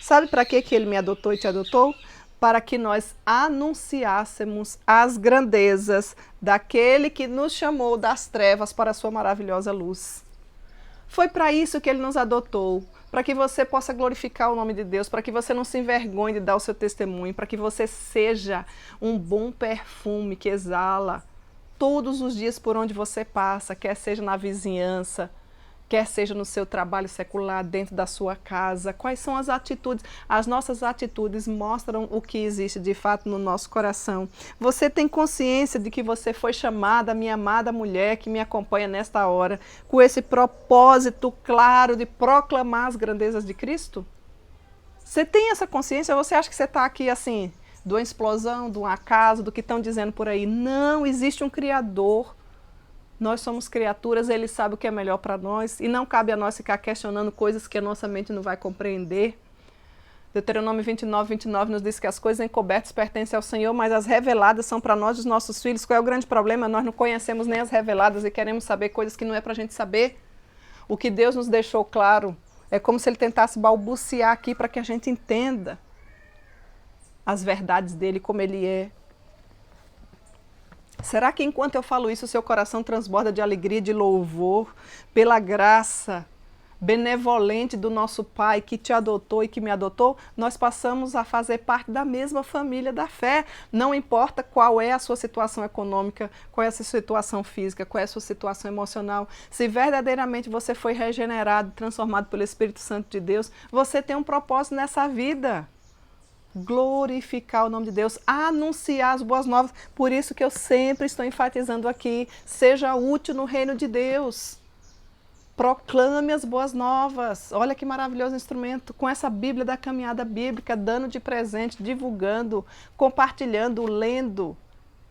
Sabe para que que Ele me adotou e te adotou? Para que nós anunciássemos as grandezas daquele que nos chamou das trevas para a sua maravilhosa luz. Foi para isso que Ele nos adotou, para que você possa glorificar o nome de Deus, para que você não se envergonhe de dar o seu testemunho, para que você seja um bom perfume que exala todos os dias por onde você passa, quer seja na vizinhança, quer seja no seu trabalho secular, dentro da sua casa. Quais são as atitudes? As nossas atitudes mostram o que existe de fato no nosso coração. Você tem consciência de que você foi chamada, minha amada mulher que me acompanha nesta hora, com esse propósito claro de proclamar as grandezas de Cristo? Você tem essa consciência ou você acha que você está aqui assim, de uma explosão, de um acaso, do que estão dizendo por aí. Não, existe um Criador. Nós somos criaturas, Ele sabe o que é melhor para nós e não cabe a nós ficar questionando coisas que a nossa mente não vai compreender. Deuteronômio 29 nos diz que as coisas encobertas pertencem ao Senhor, mas as reveladas são para nós e os nossos filhos. Qual é o grande problema? Nós não conhecemos nem as reveladas e queremos saber coisas que não é para a gente saber. O que Deus nos deixou claro é como se Ele tentasse balbuciar aqui para que a gente entenda as verdades dEle, como Ele é. Será que enquanto eu falo isso, o seu coração transborda de alegria, de louvor, pela graça benevolente do nosso Pai que te adotou e que me adotou? Nós passamos a fazer parte da mesma família da fé. Não importa qual é a sua situação econômica, qual é a sua situação física, qual é a sua situação emocional. Se verdadeiramente você foi regenerado, transformado pelo Espírito Santo de Deus, você tem um propósito nessa vida. Glorificar o nome de Deus, anunciar as boas novas. Por isso que eu sempre estou enfatizando aqui, seja útil no reino de Deus. Proclame as boas novas. Olha que maravilhoso instrumento, com essa Bíblia da caminhada bíblica, dando de presente, divulgando, compartilhando, lendo,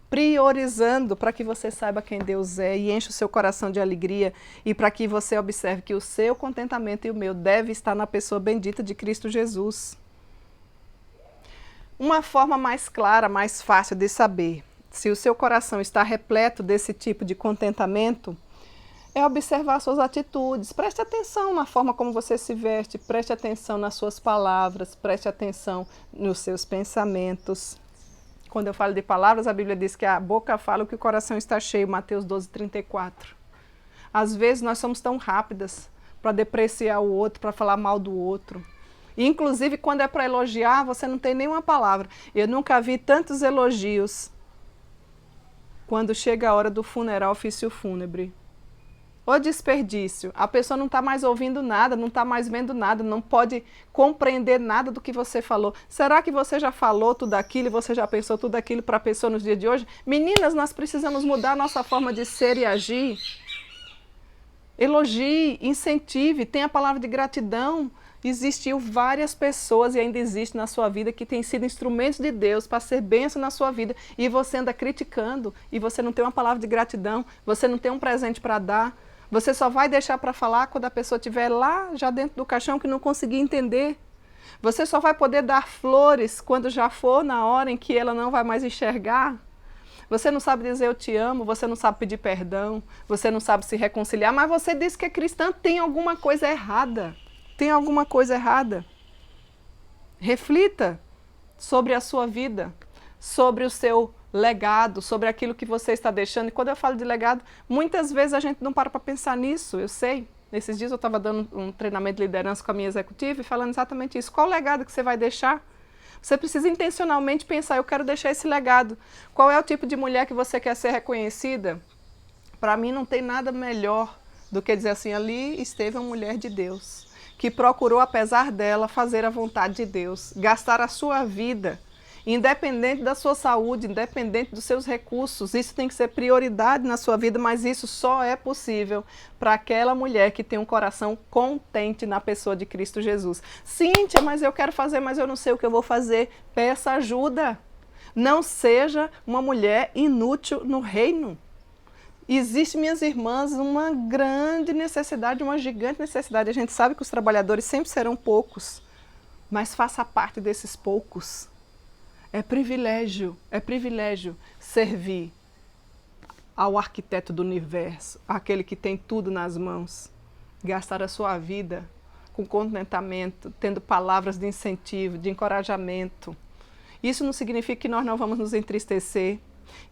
priorizando para que você saiba quem Deus é e enche o seu coração de alegria e para que você observe que o seu contentamento e o meu deve estar na pessoa bendita de Cristo Jesus. Uma forma mais clara, mais fácil de saber se o seu coração está repleto desse tipo de contentamento é observar suas atitudes. Preste atenção na forma como você se veste, preste atenção nas suas palavras, preste atenção nos seus pensamentos. Quando eu falo de palavras, a Bíblia diz que a boca fala o que o coração está cheio, Mateus 12:34. Às vezes nós somos tão rápidas para depreciar o outro, para falar mal do outro. Inclusive, quando é para elogiar, você não tem nenhuma palavra. Eu nunca vi tantos elogios quando chega a hora do funeral, ofício fúnebre. O desperdício. A pessoa não está mais ouvindo nada, não está mais vendo nada, não pode compreender nada do que você falou. Será que você já falou tudo aquilo e você já pensou tudo aquilo para a pessoa nos dias de hoje? Meninas, nós precisamos mudar a nossa forma de ser e agir. Elogie, incentive, tenha a palavra de gratidão. Existiu várias pessoas e ainda existe na sua vida que têm sido instrumentos de Deus para ser bênção na sua vida e você anda criticando e você não tem uma palavra de gratidão, você não tem um presente para dar. Você só vai deixar para falar quando a pessoa estiver lá, já dentro do caixão, que não conseguir entender. Você só vai poder dar flores quando já for na hora em que ela não vai mais enxergar. Você não sabe dizer eu te amo, você não sabe pedir perdão, você não sabe se reconciliar, mas você diz que é cristã, tem alguma coisa errada. Tem alguma coisa errada. Reflita sobre a sua vida, sobre o seu legado, sobre aquilo que você está deixando. E quando eu falo de legado, muitas vezes a gente não para pensar nisso, eu sei. Nesses dias eu estava dando um treinamento de liderança com a minha executiva e falando exatamente isso. Qual o legado que você vai deixar? Você precisa intencionalmente pensar, eu quero deixar esse legado. Qual é o tipo de mulher que você quer ser reconhecida? Para mim não tem nada melhor do que dizer assim, ali esteve uma mulher de Deus, que procurou, apesar dela, fazer a vontade de Deus, gastar a sua vida, independente da sua saúde, independente dos seus recursos. Isso tem que ser prioridade na sua vida, mas isso só é possível para aquela mulher que tem um coração contente na pessoa de Cristo Jesus. Cíntia, mas eu quero fazer, mas eu não sei o que eu vou fazer. Peça ajuda. Não seja uma mulher inútil no reino. Existe, minhas irmãs, uma grande necessidade, uma gigante necessidade. A gente sabe que os trabalhadores sempre serão poucos, mas faça parte desses poucos. É privilégio servir ao arquiteto do universo, aquele que tem tudo nas mãos. Gastar a sua vida com contentamento, tendo palavras de incentivo, de encorajamento. Isso não significa que nós não vamos nos entristecer.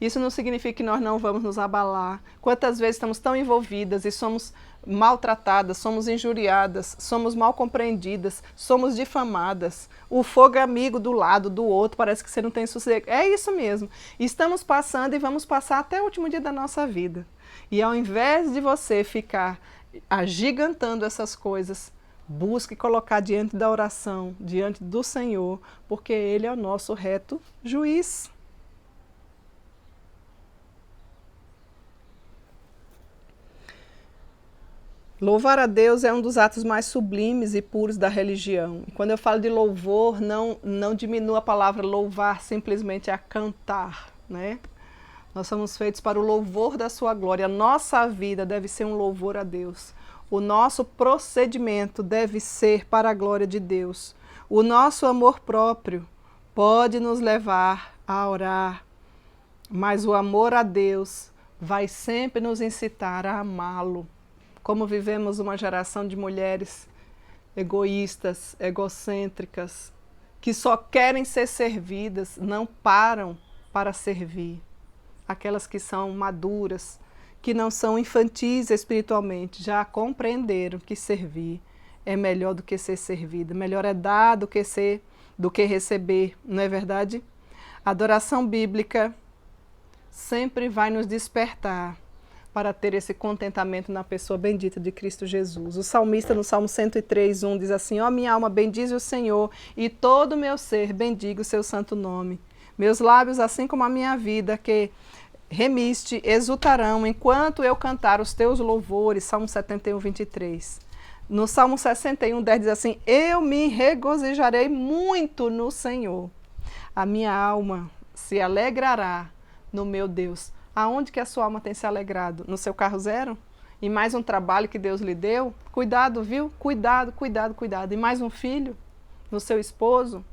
Isso não significa que nós não vamos nos abalar. Quantas vezes estamos tão envolvidas e somos maltratadas, somos injuriadas, somos mal compreendidas, somos difamadas. O fogo é amigo do lado, do outro, parece que você não tem sossego. É isso mesmo. Estamos passando e vamos passar até o último dia da nossa vida. E ao invés de você ficar agigantando essas coisas, busque colocar diante da oração, diante do Senhor, porque Ele é o nosso reto juiz. Louvar a Deus é um dos atos mais sublimes e puros da religião. Quando eu falo de louvor, não diminua a palavra louvar simplesmente a cantar, né? Nós somos feitos para o louvor da sua glória. A nossa vida deve ser um louvor a Deus. O nosso procedimento deve ser para a glória de Deus. O nosso amor próprio pode nos levar a orar, mas o amor a Deus vai sempre nos incitar a amá-lo. Como vivemos uma geração de mulheres egoístas, egocêntricas, que só querem ser servidas, não param para servir. Aquelas que são maduras, que não são infantis espiritualmente, já compreenderam que servir é melhor do que ser servida, melhor é dar do que receber, não é verdade? A adoração bíblica sempre vai nos despertar para ter esse contentamento na pessoa bendita de Cristo Jesus. O salmista no Salmo 103:1 diz assim: ó minha alma, bendize o Senhor, e todo o meu ser bendiga o seu santo nome. Meus lábios, assim como a minha vida, que remiste, exultarão enquanto eu cantar os teus louvores. Salmo 71:23. No Salmo 61:10 diz assim: eu me regozijarei muito no Senhor. A minha alma se alegrará no meu Deus. Aonde que a sua alma tem se alegrado? No seu carro zero? E mais um trabalho que Deus lhe deu? Cuidado, viu? Cuidado, cuidado, cuidado. E mais um filho? No seu esposo?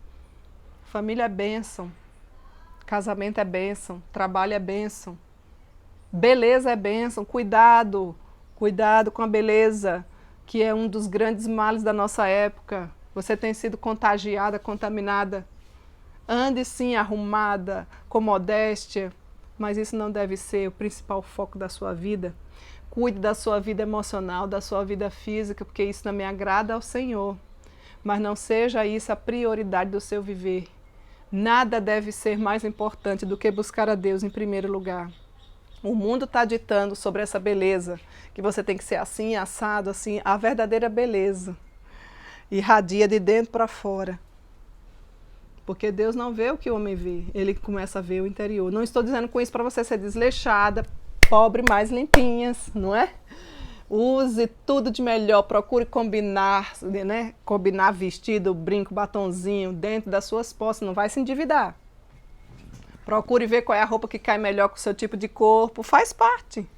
Família é bênção. Casamento é bênção. Trabalho é bênção. Beleza é bênção. Cuidado. Cuidado com a beleza, que é um dos grandes males da nossa época. Você tem sido contagiada, contaminada. Ande sim arrumada, com modéstia, mas isso não deve ser o principal foco da sua vida. Cuide da sua vida emocional, da sua vida física, porque isso também agrada ao Senhor. Mas não seja isso a prioridade do seu viver. Nada deve ser mais importante do que buscar a Deus em primeiro lugar. O mundo está ditando sobre essa beleza, que você tem que ser assim, assado, assim. A verdadeira beleza irradia de dentro para fora. Porque Deus não vê o que o homem vê, Ele começa a ver o interior. Não estou dizendo com isso para você ser desleixada, pobre, mais limpinhas, não é? Use tudo de melhor, procure combinar, né? Combinar vestido, brinco, batonzinho dentro das suas posses, não vai se endividar. Procure ver qual é a roupa que cai melhor com o seu tipo de corpo, faz parte.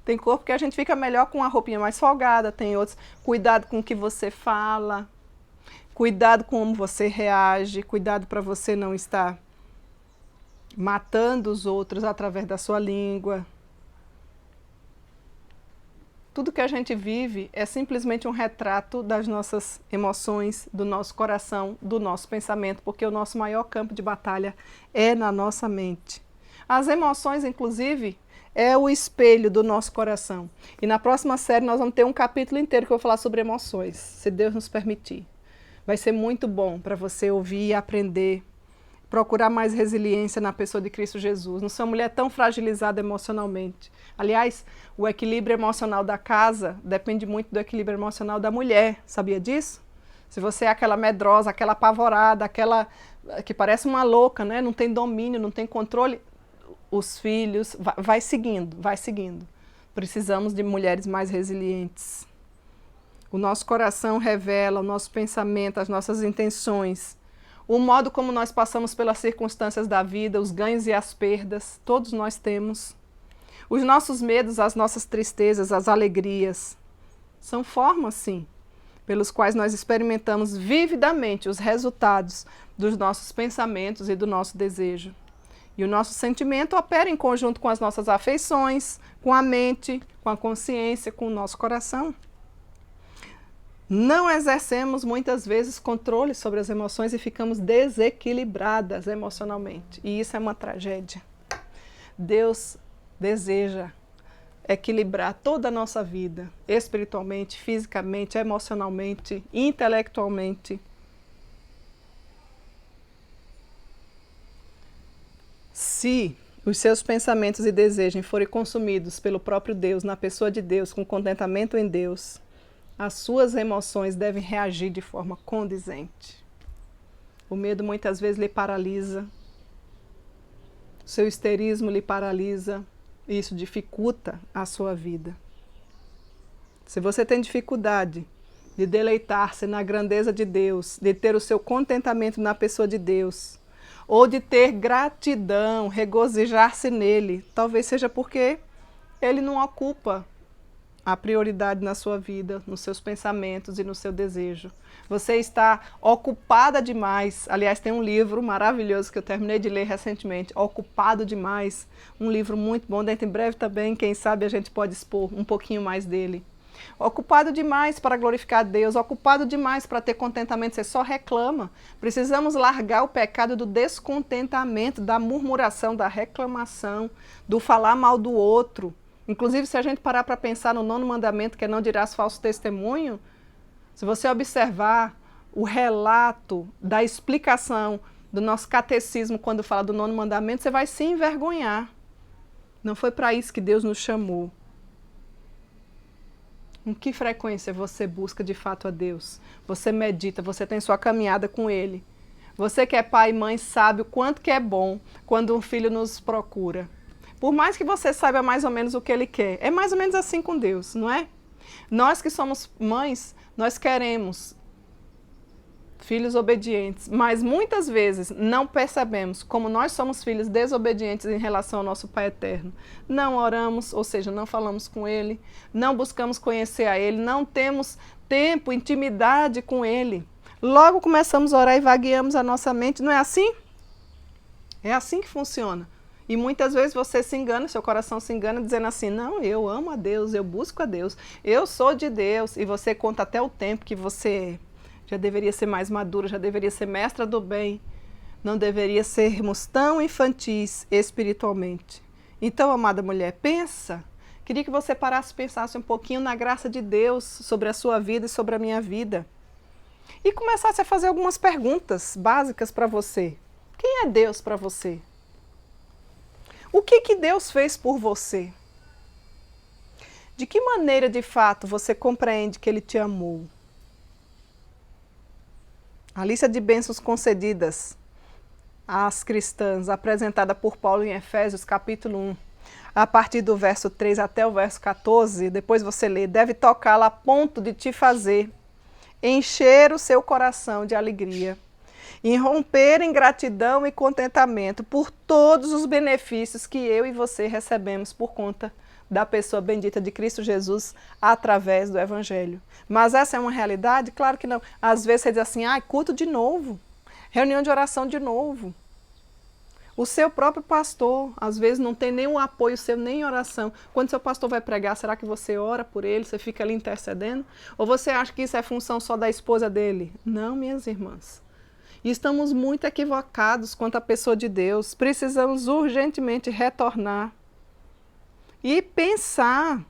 Tem corpo que a gente fica melhor com uma roupinha mais folgada, tem outros. Cuidado com o que você fala. Cuidado com como você reage, cuidado para você não estar matando os outros através da sua língua. Tudo que a gente vive é simplesmente um retrato das nossas emoções, do nosso coração, do nosso pensamento, porque o nosso maior campo de batalha é na nossa mente. As emoções, inclusive, é o espelho do nosso coração. E na próxima série nós vamos ter um capítulo inteiro que eu vou falar sobre emoções, se Deus nos permitir. Vai ser muito bom para você ouvir e aprender, procurar mais resiliência na pessoa de Cristo Jesus. Não sou uma mulher tão fragilizada emocionalmente. Aliás, o equilíbrio emocional da casa depende muito do equilíbrio emocional da mulher. Sabia disso? Se você é aquela medrosa, aquela apavorada, aquela que parece uma louca, né? Não tem domínio, não tem controle, os filhos, vai seguindo, vai seguindo. Precisamos de mulheres mais resilientes. O nosso coração revela o nosso pensamento, as nossas intenções, o modo como nós passamos pelas circunstâncias da vida, os ganhos e as perdas, todos nós temos. Os nossos medos, as nossas tristezas, as alegrias, são formas, sim, pelos quais nós experimentamos vividamente os resultados dos nossos pensamentos e do nosso desejo. E o nosso sentimento opera em conjunto com as nossas afeições, com a mente, com a consciência, com o nosso coração. Não exercemos muitas vezes controle sobre as emoções e ficamos desequilibradas emocionalmente. E isso é uma tragédia. Deus deseja equilibrar toda a nossa vida, espiritualmente, fisicamente, emocionalmente, intelectualmente. Se os seus pensamentos e desejos forem consumidos pelo próprio Deus, na pessoa de Deus, com contentamento em Deus, as suas emoções devem reagir de forma condizente. O medo muitas vezes lhe paralisa, o seu histerismo lhe paralisa, e isso dificulta a sua vida. Se você tem dificuldade de deleitar-se na grandeza de Deus, de ter o seu contentamento na pessoa de Deus, ou de ter gratidão, regozijar-se nele, talvez seja porque ele não ocupa a prioridade na sua vida, nos seus pensamentos e no seu desejo. Você está ocupada demais. Aliás, tem um livro maravilhoso que eu terminei de ler recentemente, Ocupado Demais, um livro muito bom, dentro em breve também, quem sabe a gente pode expor um pouquinho mais dele. Ocupado demais para glorificar a Deus, ocupado demais para ter contentamento, você só reclama. Precisamos largar o pecado do descontentamento, da murmuração, da reclamação, do falar mal do outro. Inclusive, se a gente parar para pensar no 9º mandamento, que é não dirás falso testemunho, se você observar o relato da explicação do nosso catecismo quando fala do 9º mandamento, você vai se envergonhar. Não foi para isso que Deus nos chamou. Com que frequência você busca de fato a Deus? Você medita, você tem sua caminhada com Ele. Você que é pai e mãe sabe o quanto que é bom quando um filho nos procura. Por mais que você saiba mais ou menos o que Ele quer. É mais ou menos assim com Deus, não é? Nós que somos mães, nós queremos filhos obedientes, mas muitas vezes não percebemos como nós somos filhos desobedientes em relação ao nosso Pai Eterno. Não oramos, ou seja, não falamos com Ele, não buscamos conhecer a Ele, não temos tempo, intimidade com Ele. Logo começamos a orar e vagueamos a nossa mente, não é assim? É assim que funciona. E muitas vezes você se engana, seu coração se engana dizendo assim, não, eu amo a Deus, eu busco a Deus, eu sou de Deus. E você conta até o tempo que você já deveria ser mais madura, já deveria ser mestra do bem. Não deveria sermos tão infantis espiritualmente. Então, amada mulher, pensa. Queria que você parasse e pensasse um pouquinho na graça de Deus sobre a sua vida e sobre a minha vida. E começasse a fazer algumas perguntas básicas para você. Quem é Deus para você? O que Deus fez por você? De que maneira, de fato, você compreende que Ele te amou? A lista de bênçãos concedidas às cristãs, apresentada por Paulo em Efésios, capítulo 1, a partir do verso 3 até o verso 14, depois você lê, deve tocá-la a ponto de te fazer encher o seu coração de alegria, e romper em gratidão e contentamento por todos os benefícios que eu e você recebemos por conta da pessoa bendita de Cristo Jesus através do Evangelho. Mas essa é uma realidade? Claro que não. Às vezes você diz assim, culto de novo, reunião de oração de novo. O seu próprio pastor, às vezes, não tem nenhum apoio seu, nem oração. Quando seu pastor vai pregar, será que você ora por ele, você fica ali intercedendo? Ou você acha que isso é função só da esposa dele? Não, minhas irmãs. E estamos muito equivocados quanto à pessoa de Deus. Precisamos urgentemente retornar e pensar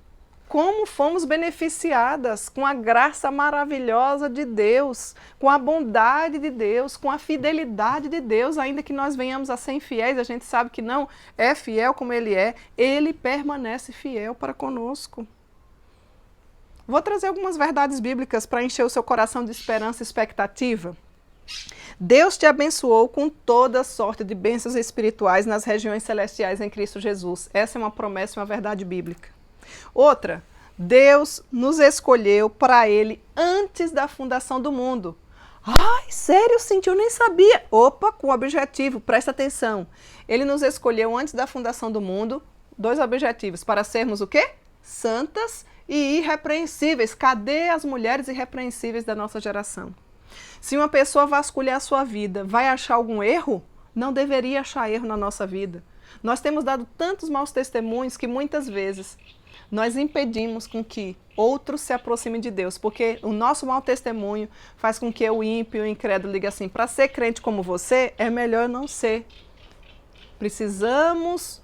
como fomos beneficiadas com a graça maravilhosa de Deus, com a bondade de Deus, com a fidelidade de Deus, ainda que nós venhamos a ser infiéis, a gente sabe que não é fiel como Ele é, Ele permanece fiel para conosco. Vou trazer algumas verdades bíblicas para encher o seu coração de esperança e expectativa. Deus te abençoou com toda sorte de bênçãos espirituais nas regiões celestiais em Cristo Jesus. Essa é uma promessa e uma verdade bíblica. Outra, Deus nos escolheu para Ele antes da fundação do mundo. Ai, sério, Cintia, eu nem sabia. Opa, com objetivo, presta atenção. Ele nos escolheu antes da fundação do mundo, 2 objetivos, para sermos o quê? Santas e irrepreensíveis. Cadê as mulheres irrepreensíveis da nossa geração? Se uma pessoa vasculhar a sua vida, vai achar algum erro? Não deveria achar erro na nossa vida. Nós temos dado tantos maus testemunhos que muitas vezes nós impedimos com que outros se aproximem de Deus, porque o nosso mau testemunho faz com que o ímpio e o incrédulo diga assim, para ser crente como você, é melhor não ser. Precisamos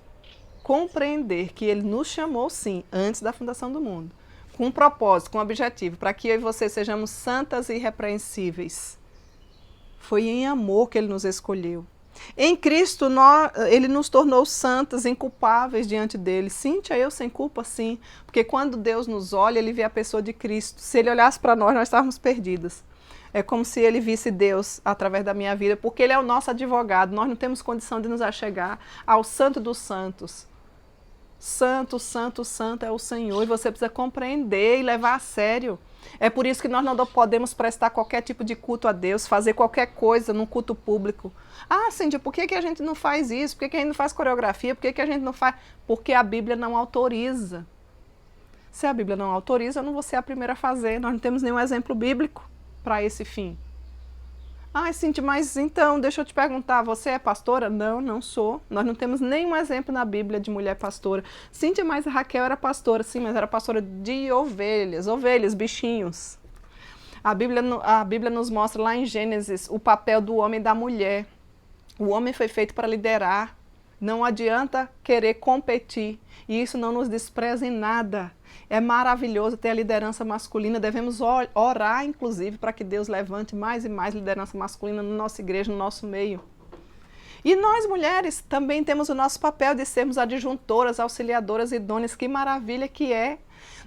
compreender que Ele nos chamou sim, antes da fundação do mundo. Com um propósito, com um objetivo, para que eu e você sejamos santas e irrepreensíveis. Foi em amor que Ele nos escolheu. Em Cristo, Ele nos tornou santas, inculpáveis diante dEle. Cíntia, eu sem culpa, sim. Porque quando Deus nos olha, Ele vê a pessoa de Cristo. Se Ele olhasse para nós, nós estávamos perdidas. É como se Ele visse Deus através da minha vida, porque Ele é o nosso advogado. Nós não temos condição de nos achegar ao Santo dos Santos Santo, santo, santo é o Senhor, e você precisa compreender e levar a sério. É por isso que nós não podemos prestar qualquer tipo de culto a Deus, fazer qualquer coisa num culto público. Ah, Cíntia, por que a gente não faz isso? Por que a gente não faz coreografia? Por que a gente não faz... Porque a Bíblia não autoriza. Se a Bíblia não autoriza, eu não vou ser a primeira a fazer. Nós não temos nenhum exemplo bíblico para esse fim. Ah, Cíntia, mas então, deixa eu te perguntar, você é pastora? Não, não sou. Nós não temos nenhum exemplo na Bíblia de mulher pastora. Cíntia, mas Raquel era pastora. Sim, mas era pastora de ovelhas, bichinhos. A Bíblia nos mostra lá em Gênesis o papel do homem e da mulher. O homem foi feito para liderar. Não adianta querer competir. E isso não nos despreza em nada. É maravilhoso ter a liderança masculina. Devemos orar, inclusive, para que Deus levante mais e mais liderança masculina na nossa igreja, no nosso meio. E nós, mulheres, também temos o nosso papel de sermos adjuntoras, auxiliadoras idôneas. Que maravilha que é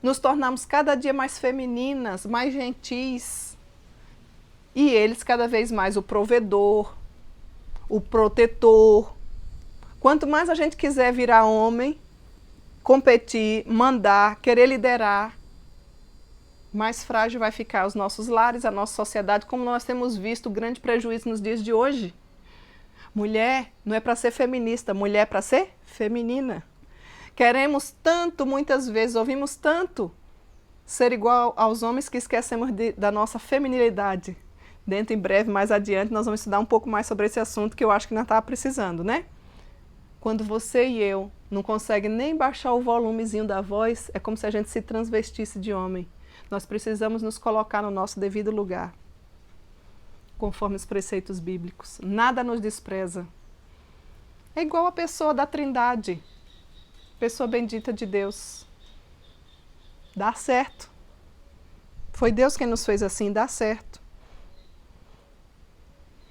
nos tornarmos cada dia mais femininas, mais gentis. E eles cada vez mais o provedor, o protetor. Quanto mais a gente quiser virar homem, competir, mandar, querer liderar, mais frágil vai ficar os nossos lares, a nossa sociedade, como nós temos visto grande prejuízo nos dias de hoje. Mulher não é para ser feminista, mulher é para ser feminina. Queremos tanto, muitas vezes, ouvimos tanto ser igual aos homens que esquecemos da nossa feminilidade. Dentro, em breve, mais adiante, nós vamos estudar um pouco mais sobre esse assunto que eu acho que nós estamos precisando, né? Quando você e eu não conseguem nem baixar o volumezinho da voz, é como se a gente se transvestisse de homem. Nós precisamos nos colocar no nosso devido lugar, conforme os preceitos bíblicos. Nada nos despreza. É igual a pessoa da Trindade, pessoa bendita de Deus. Dá certo. Foi Deus quem nos fez assim, dá certo.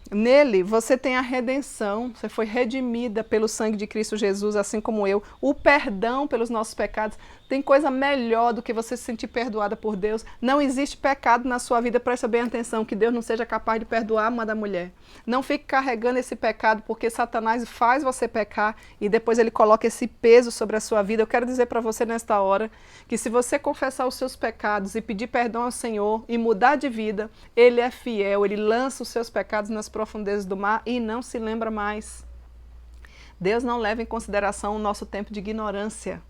Nele, você tem a redenção, você foi redimida pelo sangue de Cristo Jesus, assim como eu. O perdão pelos nossos pecados. Tem coisa melhor do que você se sentir perdoada por Deus. Não existe pecado na sua vida, presta bem atenção, que Deus não seja capaz de perdoar uma da mulher. Não fique carregando esse pecado, porque Satanás faz você pecar e depois ele coloca esse peso sobre a sua vida. Eu quero dizer para você nesta hora, que se você confessar os seus pecados e pedir perdão ao Senhor e mudar de vida, Ele é fiel, Ele lança os seus pecados nas profundezas do mar e não se lembra mais. Deus não leva em consideração o nosso tempo de ignorância.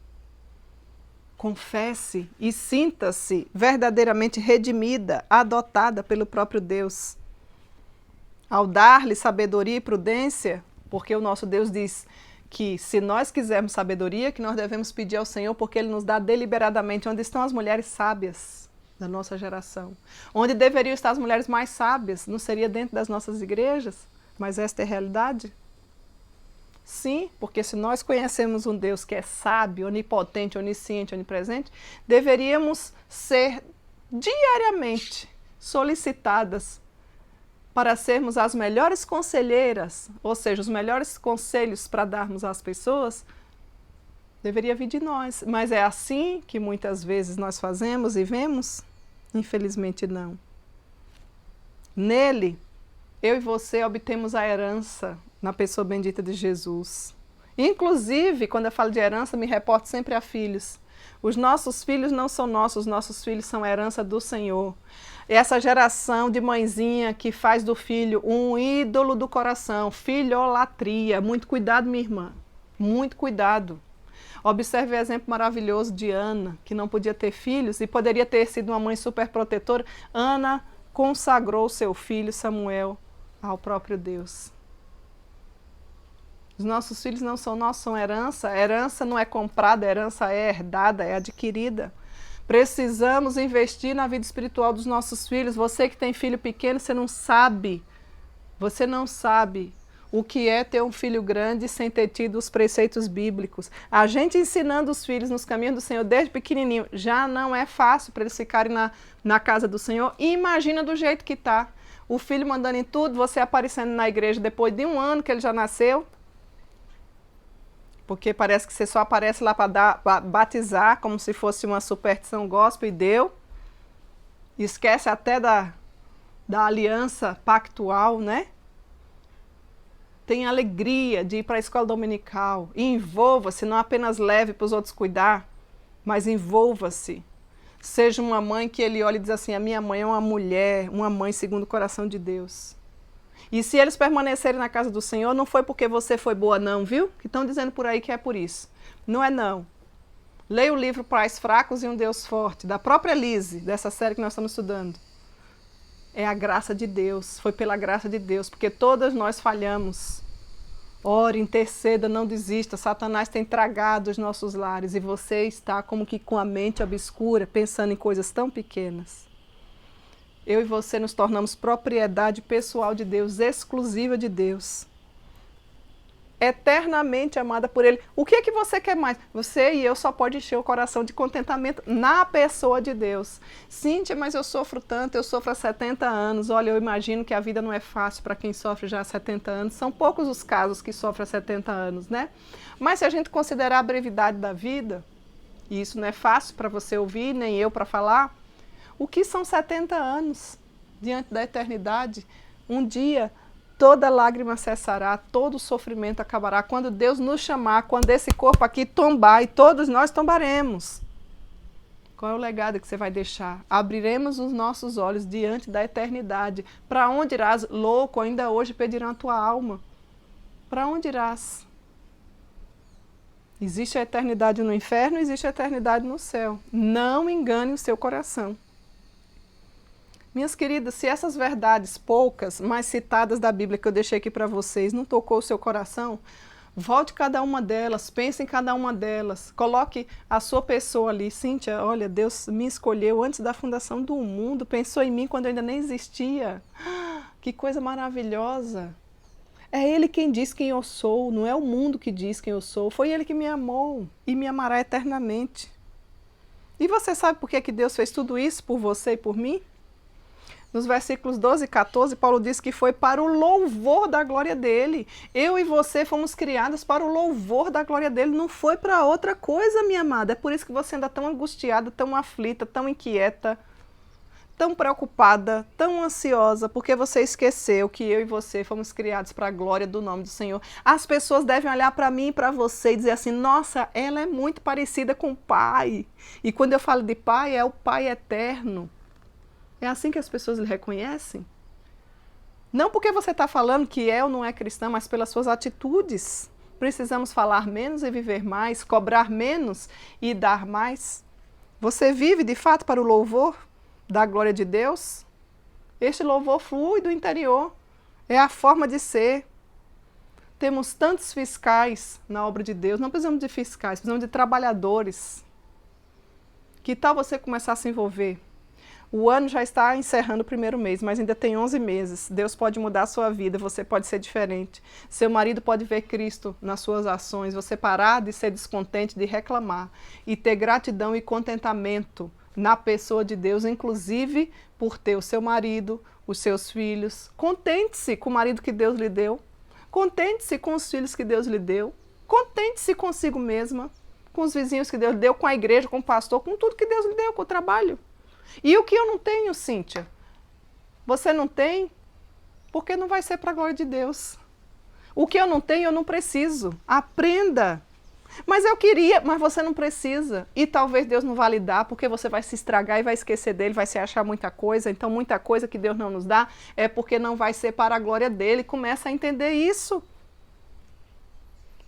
Confesse e sinta-se verdadeiramente redimida, adotada pelo próprio Deus. Ao dar-lhe sabedoria e prudência, porque o nosso Deus diz que se nós quisermos sabedoria, que nós devemos pedir ao Senhor, porque Ele nos dá deliberadamente. Onde estão as mulheres sábias da nossa geração? Onde deveriam estar as mulheres mais sábias? Não seria dentro das nossas igrejas? Mas esta é a realidade? Sim, porque se nós conhecemos um Deus que é sábio, onipotente, onisciente, onipresente, deveríamos ser diariamente solicitadas para sermos as melhores conselheiras, ou seja, os melhores conselhos para darmos às pessoas, deveria vir de nós. Mas é assim que muitas vezes nós fazemos e vemos? Infelizmente não. Nele, eu e você obtemos a herança na pessoa bendita de Jesus. Inclusive, quando eu falo de herança, me reporto sempre a filhos. Os nossos filhos não são nossos, os nossos filhos são a herança do Senhor. Essa geração de mãezinha que faz do filho um ídolo do coração, filholatria. Muito cuidado, minha irmã, muito cuidado. Observe o exemplo maravilhoso de Ana, que não podia ter filhos e poderia ter sido uma mãe super protetora. Ana consagrou seu filho Samuel ao próprio Deus. Os nossos filhos não são nossos, são herança. A herança não é comprada, a herança é herdada, é adquirida. Precisamos investir na vida espiritual dos nossos filhos. Você que tem filho pequeno, você não sabe o que é ter um filho grande sem ter tido os preceitos bíblicos. A gente ensinando os filhos nos caminhos do Senhor desde pequenininho, já não é fácil para eles ficarem na casa do Senhor. E imagina do jeito que está. O filho mandando em tudo, você aparecendo na igreja depois de 1 ano que ele já nasceu. Porque parece que você só aparece lá para batizar, como se fosse uma superstição gospel, e deu. Esquece até da aliança pactual, né? Tenha alegria de ir para a escola dominical. E envolva-se, não apenas leve para os outros cuidar, mas envolva-se. Seja uma mãe que ele olha e diz assim, a minha mãe é uma mulher, uma mãe segundo o coração de Deus. E se eles permanecerem na casa do Senhor, não foi porque você foi boa não, viu? Que estão dizendo por aí que é por isso. Não é não. Leia o livro Pais Fracos e um Deus Forte, da própria Lise, dessa série que nós estamos estudando. É a graça de Deus, foi pela graça de Deus, porque todas nós falhamos. Ore, interceda, não desista. Satanás tem tragado os nossos lares e você está como que com a mente obscura, pensando em coisas tão pequenas. Eu e você nos tornamos propriedade pessoal de Deus, exclusiva de Deus. Eternamente amada por Ele. O que é que você quer mais? Você e eu só pode encher o coração de contentamento na pessoa de Deus. Cíntia, mas eu sofro tanto, eu sofro há 70 anos. Olha, eu imagino que a vida não é fácil para quem sofre já há 70 anos. São poucos os casos que sofrem há 70 anos, né? Mas se a gente considerar a brevidade da vida, e isso não é fácil para você ouvir, nem eu para falar, o que são 70 anos diante da eternidade? Um dia toda lágrima cessará, todo sofrimento acabará. Quando Deus nos chamar, quando esse corpo aqui tombar, e todos nós tombaremos. Qual é o legado que você vai deixar? Abriremos os nossos olhos diante da eternidade. Para onde irás, louco? Ainda hoje pedirão a tua alma. Para onde irás? Existe a eternidade no inferno, existe a eternidade no céu. Não engane o seu coração. Minhas queridas, se essas verdades poucas, mais citadas da Bíblia que eu deixei aqui para vocês, não tocou o seu coração, volte cada uma delas, pense em cada uma delas, coloque a sua pessoa ali. Cíntia, olha, Deus me escolheu antes da fundação do mundo, pensou em mim quando eu ainda nem existia. Que coisa maravilhosa! É Ele quem diz quem eu sou, não é o mundo que diz quem eu sou. Foi Ele que me amou e me amará eternamente. E você sabe por que Deus fez tudo isso por você e por mim? Nos versículos 12 e 14, Paulo diz que foi para o louvor da glória dele. Eu e você fomos criados para o louvor da glória dele, não foi para outra coisa, minha amada. É por isso que você anda tão angustiada, tão aflita, tão inquieta, tão preocupada, tão ansiosa, porque você esqueceu que eu e você fomos criados para a glória do nome do Senhor. As pessoas devem olhar para mim e para você e dizer assim, nossa, ela é muito parecida com o Pai. E quando eu falo de Pai, é o Pai eterno. É assim que as pessoas lhe reconhecem? Não porque você está falando que é ou não é cristã, mas pelas suas atitudes. Precisamos falar menos e viver mais, cobrar menos e dar mais. Você vive de fato para o louvor da glória de Deus? Este louvor flui do interior, é a forma de ser. Temos tantos fiscais na obra de Deus, não precisamos de fiscais, precisamos de trabalhadores. Que tal você começar a se envolver? O ano já está encerrando o primeiro mês, mas ainda tem 11 meses. Deus pode mudar a sua vida, você pode ser diferente. Seu marido pode ver Cristo nas suas ações, você parar de ser descontente, de reclamar e ter gratidão e contentamento na pessoa de Deus, inclusive por ter o seu marido, os seus filhos. Contente-se com o marido que Deus lhe deu. Contente-se com os filhos que Deus lhe deu. Contente-se consigo mesma, com os vizinhos que Deus lhe deu, com a igreja, com o pastor, com tudo que Deus lhe deu, com o trabalho. E o que eu não tenho, Cíntia? Você não tem? Porque não vai ser para a glória de Deus. O que eu não tenho, eu não preciso. Aprenda. Mas eu queria, mas você não precisa. E talvez Deus não vá lhe dar, porque você vai se estragar e vai esquecer dele, vai se achar muita coisa. Então, muita coisa que Deus não nos dá é porque não vai ser para a glória dele. Começa a entender isso.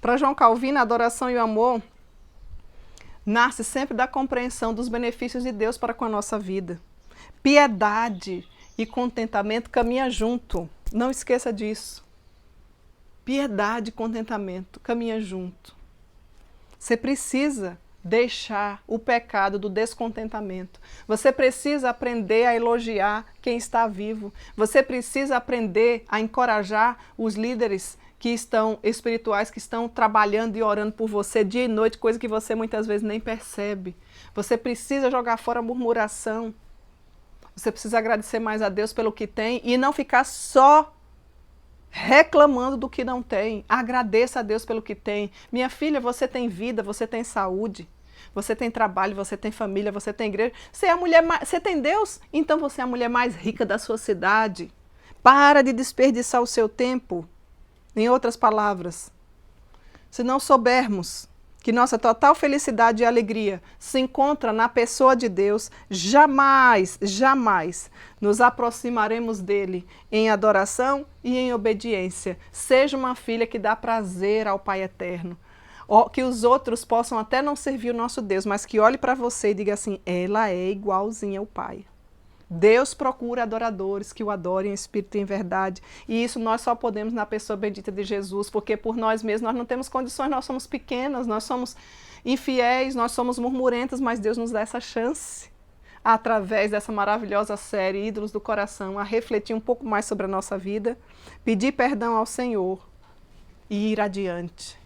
Para João Calvino, a adoração e o amor nasce sempre da compreensão dos benefícios de Deus para com a nossa vida. Piedade e contentamento caminham junto. Não esqueça disso. Piedade e contentamento caminham junto. Você precisa deixar o pecado do descontentamento. Você precisa aprender a elogiar quem está vivo. Você precisa aprender a encorajar os líderes que estão espirituais, que estão trabalhando e orando por você dia e noite, coisa que você muitas vezes nem percebe. Você precisa jogar fora a murmuração. Você precisa agradecer mais a Deus pelo que tem e não ficar só reclamando do que não tem. Agradeça a Deus pelo que tem. Minha filha, você tem vida, você tem saúde, você tem trabalho, você tem família, você tem igreja. Você é a mulher você tem Deus? Então você é a mulher mais rica da sua cidade. Para de desperdiçar o seu tempo Em outras palavras, se não soubermos que nossa total felicidade e alegria se encontra na pessoa de Deus, jamais, jamais nos aproximaremos dele em adoração e em obediência. Seja uma filha que dá prazer ao Pai Eterno. Que os outros possam até não servir o nosso Deus, mas que olhe para você e diga assim, ela é igualzinha ao Pai. Deus procura adoradores que o adorem em espírito e em verdade. E isso nós só podemos na pessoa bendita de Jesus, porque por nós mesmos nós não temos condições, nós somos pequenas, nós somos infiéis, nós somos murmurentas, mas Deus nos dá essa chance, através dessa maravilhosa série Ídolos do Coração, a refletir um pouco mais sobre a nossa vida, pedir perdão ao Senhor e ir adiante.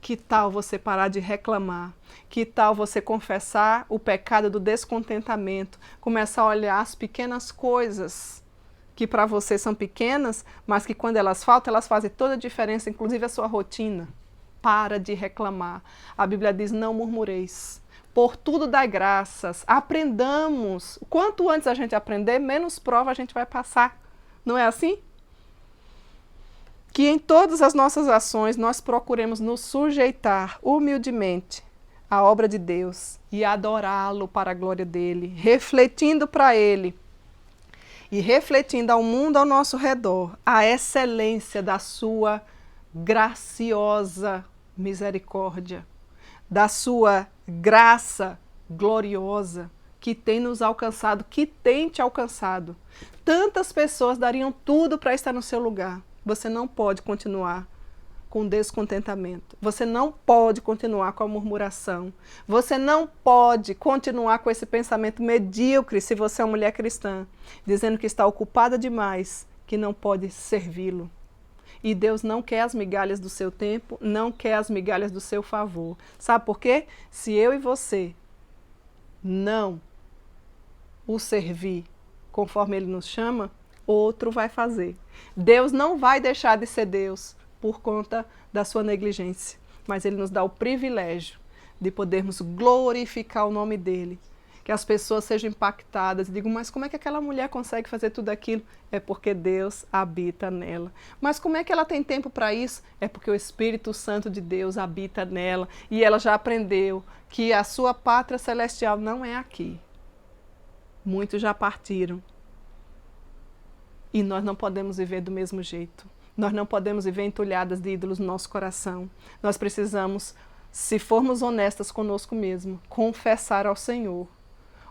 Que tal você parar de reclamar? Que tal você confessar o pecado do descontentamento? Começar a olhar as pequenas coisas que para você são pequenas, mas que quando elas faltam, elas fazem toda a diferença, inclusive a sua rotina. Para de reclamar. A Bíblia diz, não murmureis. Por tudo dai graças. Aprendamos. Quanto antes a gente aprender, menos prova a gente vai passar. Não é assim? Que em todas as nossas ações nós procuremos nos sujeitar humildemente à obra de Deus e adorá-lo para a glória dele, refletindo para ele e refletindo ao mundo ao nosso redor a excelência da sua graciosa misericórdia, da sua graça gloriosa que tem nos alcançado, que tem te alcançado. Tantas pessoas dariam tudo para estar no seu lugar. Você não pode continuar com descontentamento. Você não pode continuar com a murmuração. Você não pode continuar com esse pensamento medíocre, se você é uma mulher cristã, dizendo que está ocupada demais, que não pode servi-lo. E Deus não quer as migalhas do seu tempo, não quer as migalhas do seu favor. Sabe por quê? Se eu e você não o servir conforme Ele nos chama, outro vai fazer. Deus não vai deixar de ser Deus por conta da sua negligência, mas Ele nos dá o privilégio de podermos glorificar o nome dEle, que as pessoas sejam impactadas e digam, mas como é que aquela mulher consegue fazer tudo aquilo? É porque Deus habita nela. Mas como é que ela tem tempo para isso? É porque o Espírito Santo de Deus habita nela e ela já aprendeu que a sua pátria celestial não é aqui. Muitos já partiram. E nós não podemos viver do mesmo jeito. Nós não podemos viver entulhadas de ídolos no nosso coração. Nós precisamos, se formos honestas conosco mesmo, confessar ao Senhor.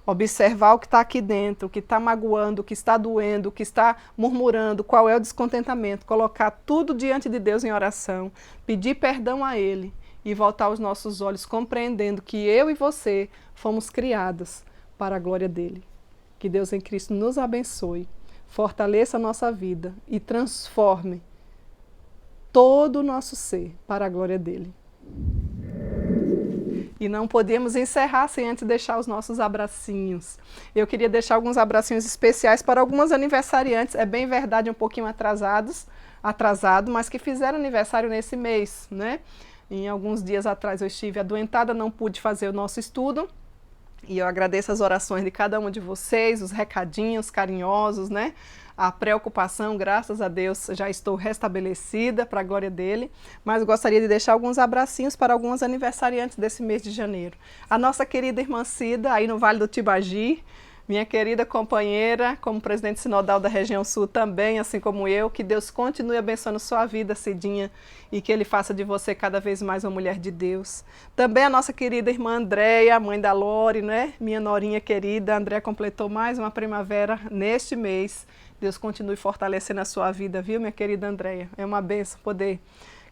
Observar o que está aqui dentro, o que está magoando, o que está doendo, o que está murmurando, qual é o descontentamento. Colocar tudo diante de Deus em oração, pedir perdão a Ele e voltar os nossos olhos compreendendo que eu e você fomos criadas para a glória dEle. Que Deus em Cristo nos abençoe. Fortaleça a nossa vida e transforme todo o nosso ser para a glória dEle. E não podemos encerrar sem antes deixar os nossos abracinhos. Eu queria deixar alguns abracinhos especiais para algumas aniversariantes, é bem verdade um pouquinho atrasado, mas que fizeram aniversário nesse mês, né? Em alguns dias atrás eu estive adoentada, não pude fazer o nosso estudo. E eu agradeço as orações de cada um de vocês, os recadinhos carinhosos, né? A preocupação, graças a Deus, já estou restabelecida para a glória dEle. Mas gostaria de deixar alguns abracinhos para alguns aniversariantes desse mês de janeiro. A nossa querida irmã Cida, aí no Vale do Tibagi, minha querida companheira, como presidente sinodal da região sul também, assim como eu, que Deus continue abençoando sua vida, Cidinha, e que Ele faça de você cada vez mais uma mulher de Deus. Também a nossa querida irmã Andréia, mãe da Lore, né? Minha norinha querida, a Andréia completou mais uma primavera neste mês. Deus continue fortalecendo a sua vida, viu, minha querida Andréia? É uma bênção poder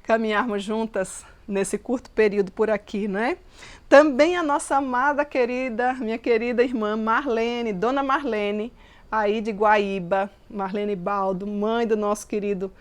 caminharmos juntas nesse curto período por aqui, né? Também a nossa amada querida, minha querida irmã Marlene, Dona Marlene, aí de Guaíba, Marlene Baldo, mãe do nosso querido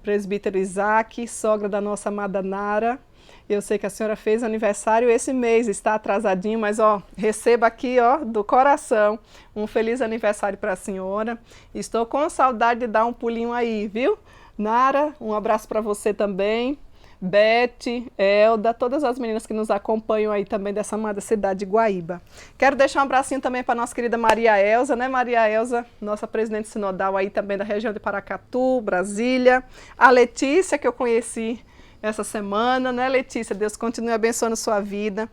presbítero Isaac, sogra da nossa amada Nara. Eu sei que a senhora fez aniversário esse mês, está atrasadinho, mas ó, receba aqui ó, do coração um feliz aniversário para a senhora. Estou com saudade de dar um pulinho aí, viu? Nara, um abraço para você também. Beth, Elda, todas as meninas que nos acompanham aí também dessa amada cidade de Guaíba. Quero deixar um abracinho também para nossa querida Maria Elza, né, Maria Elza, nossa presidente sinodal aí também da região de Paracatu, Brasília. A Letícia, que eu conheci essa semana, né, Letícia? Deus continue abençoando sua vida.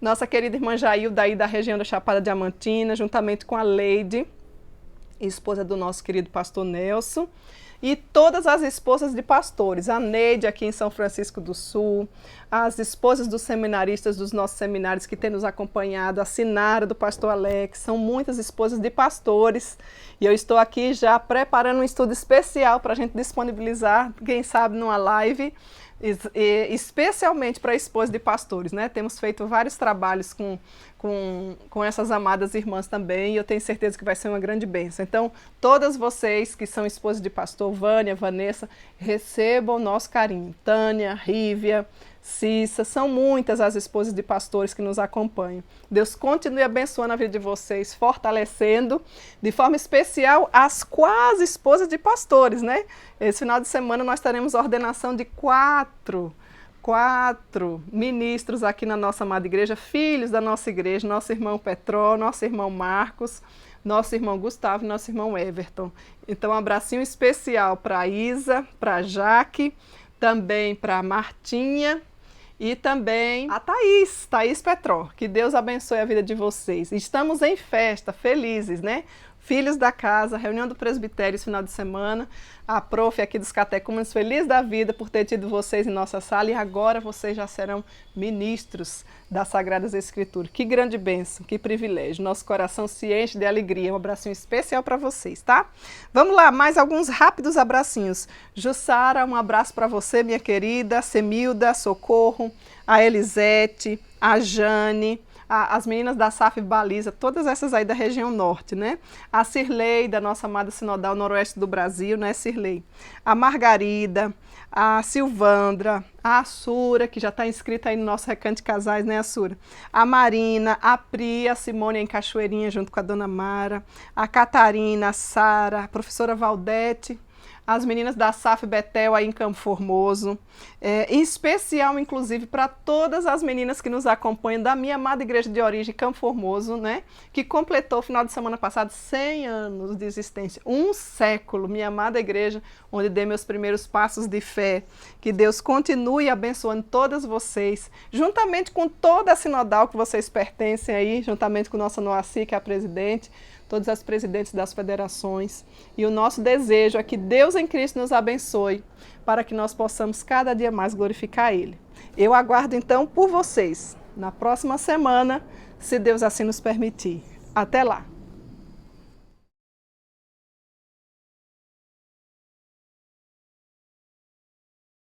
Nossa querida irmã Jailda aí da região da Chapada Diamantina, juntamente com a Leide, esposa do nosso querido pastor Nelson. E todas as esposas de pastores, a Neide aqui em São Francisco do Sul, as esposas dos seminaristas dos nossos seminários que têm nos acompanhado, a Sinara do pastor Alex, são muitas esposas de pastores. E eu estou aqui já preparando um estudo especial para a gente disponibilizar, quem sabe numa live, especialmente para a esposa de pastores, né? Temos feito vários trabalhos com essas amadas irmãs também, e eu tenho certeza que vai ser uma grande bênção. Então, todas vocês que são esposas de pastor, Vânia, Vanessa, recebam o nosso carinho. Tânia, Rívia, Cissa, são muitas as esposas de pastores que nos acompanham. Deus continue abençoando a vida de vocês, fortalecendo, de forma especial, as quase esposas de pastores, né? Esse final de semana nós teremos a ordenação de quatro ministros aqui na nossa amada igreja, filhos da nossa igreja, nosso irmão Petró, nosso irmão Marcos, nosso irmão Gustavo e nosso irmão Everton. Então, um abracinho especial para a Isa, para a Jaque, também para a Martinha e também a Thaís Petró. Que Deus abençoe a vida de vocês. Estamos em festa, felizes, né? Filhos da casa, reunião do presbitério esse final de semana, a prof aqui dos catecúmenos, feliz da vida por ter tido vocês em nossa sala e agora vocês já serão ministros das Sagradas Escrituras. Que grande bênção, que privilégio. Nosso coração se enche de alegria. Um abracinho especial para vocês, tá? Vamos lá, mais alguns rápidos abracinhos. Jussara, um abraço para você, minha querida. Semilda, Socorro, a Elisete, a Jane, as meninas da SAF Baliza, todas essas aí da região norte, né? A Cirlei, da nossa amada sinodal noroeste do Brasil, né, Cirlei? A Margarida, a Silvandra, a Assura, que já está inscrita aí no nosso Recanto de Casais, né, Assura? A Marina, a Pri, a Simone em Cachoeirinha, junto com a Dona Mara, a Catarina, a Sara, a professora Valdete, as meninas da SAF Betel aí em Campo Formoso, em especial, inclusive, para todas as meninas que nos acompanham da minha amada igreja de origem, Campo Formoso, né, que completou final de semana passado 100 anos de existência, um século, minha amada igreja, onde dei meus primeiros passos de fé. Que Deus continue abençoando todas vocês, juntamente com toda a sinodal que vocês pertencem aí, juntamente com nossa Noaci, que é a presidente, todas as presidentes das federações. E o nosso desejo é que Deus em Cristo nos abençoe para que nós possamos cada dia mais glorificar Ele. Eu aguardo então por vocês na próxima semana, se Deus assim nos permitir. Até lá!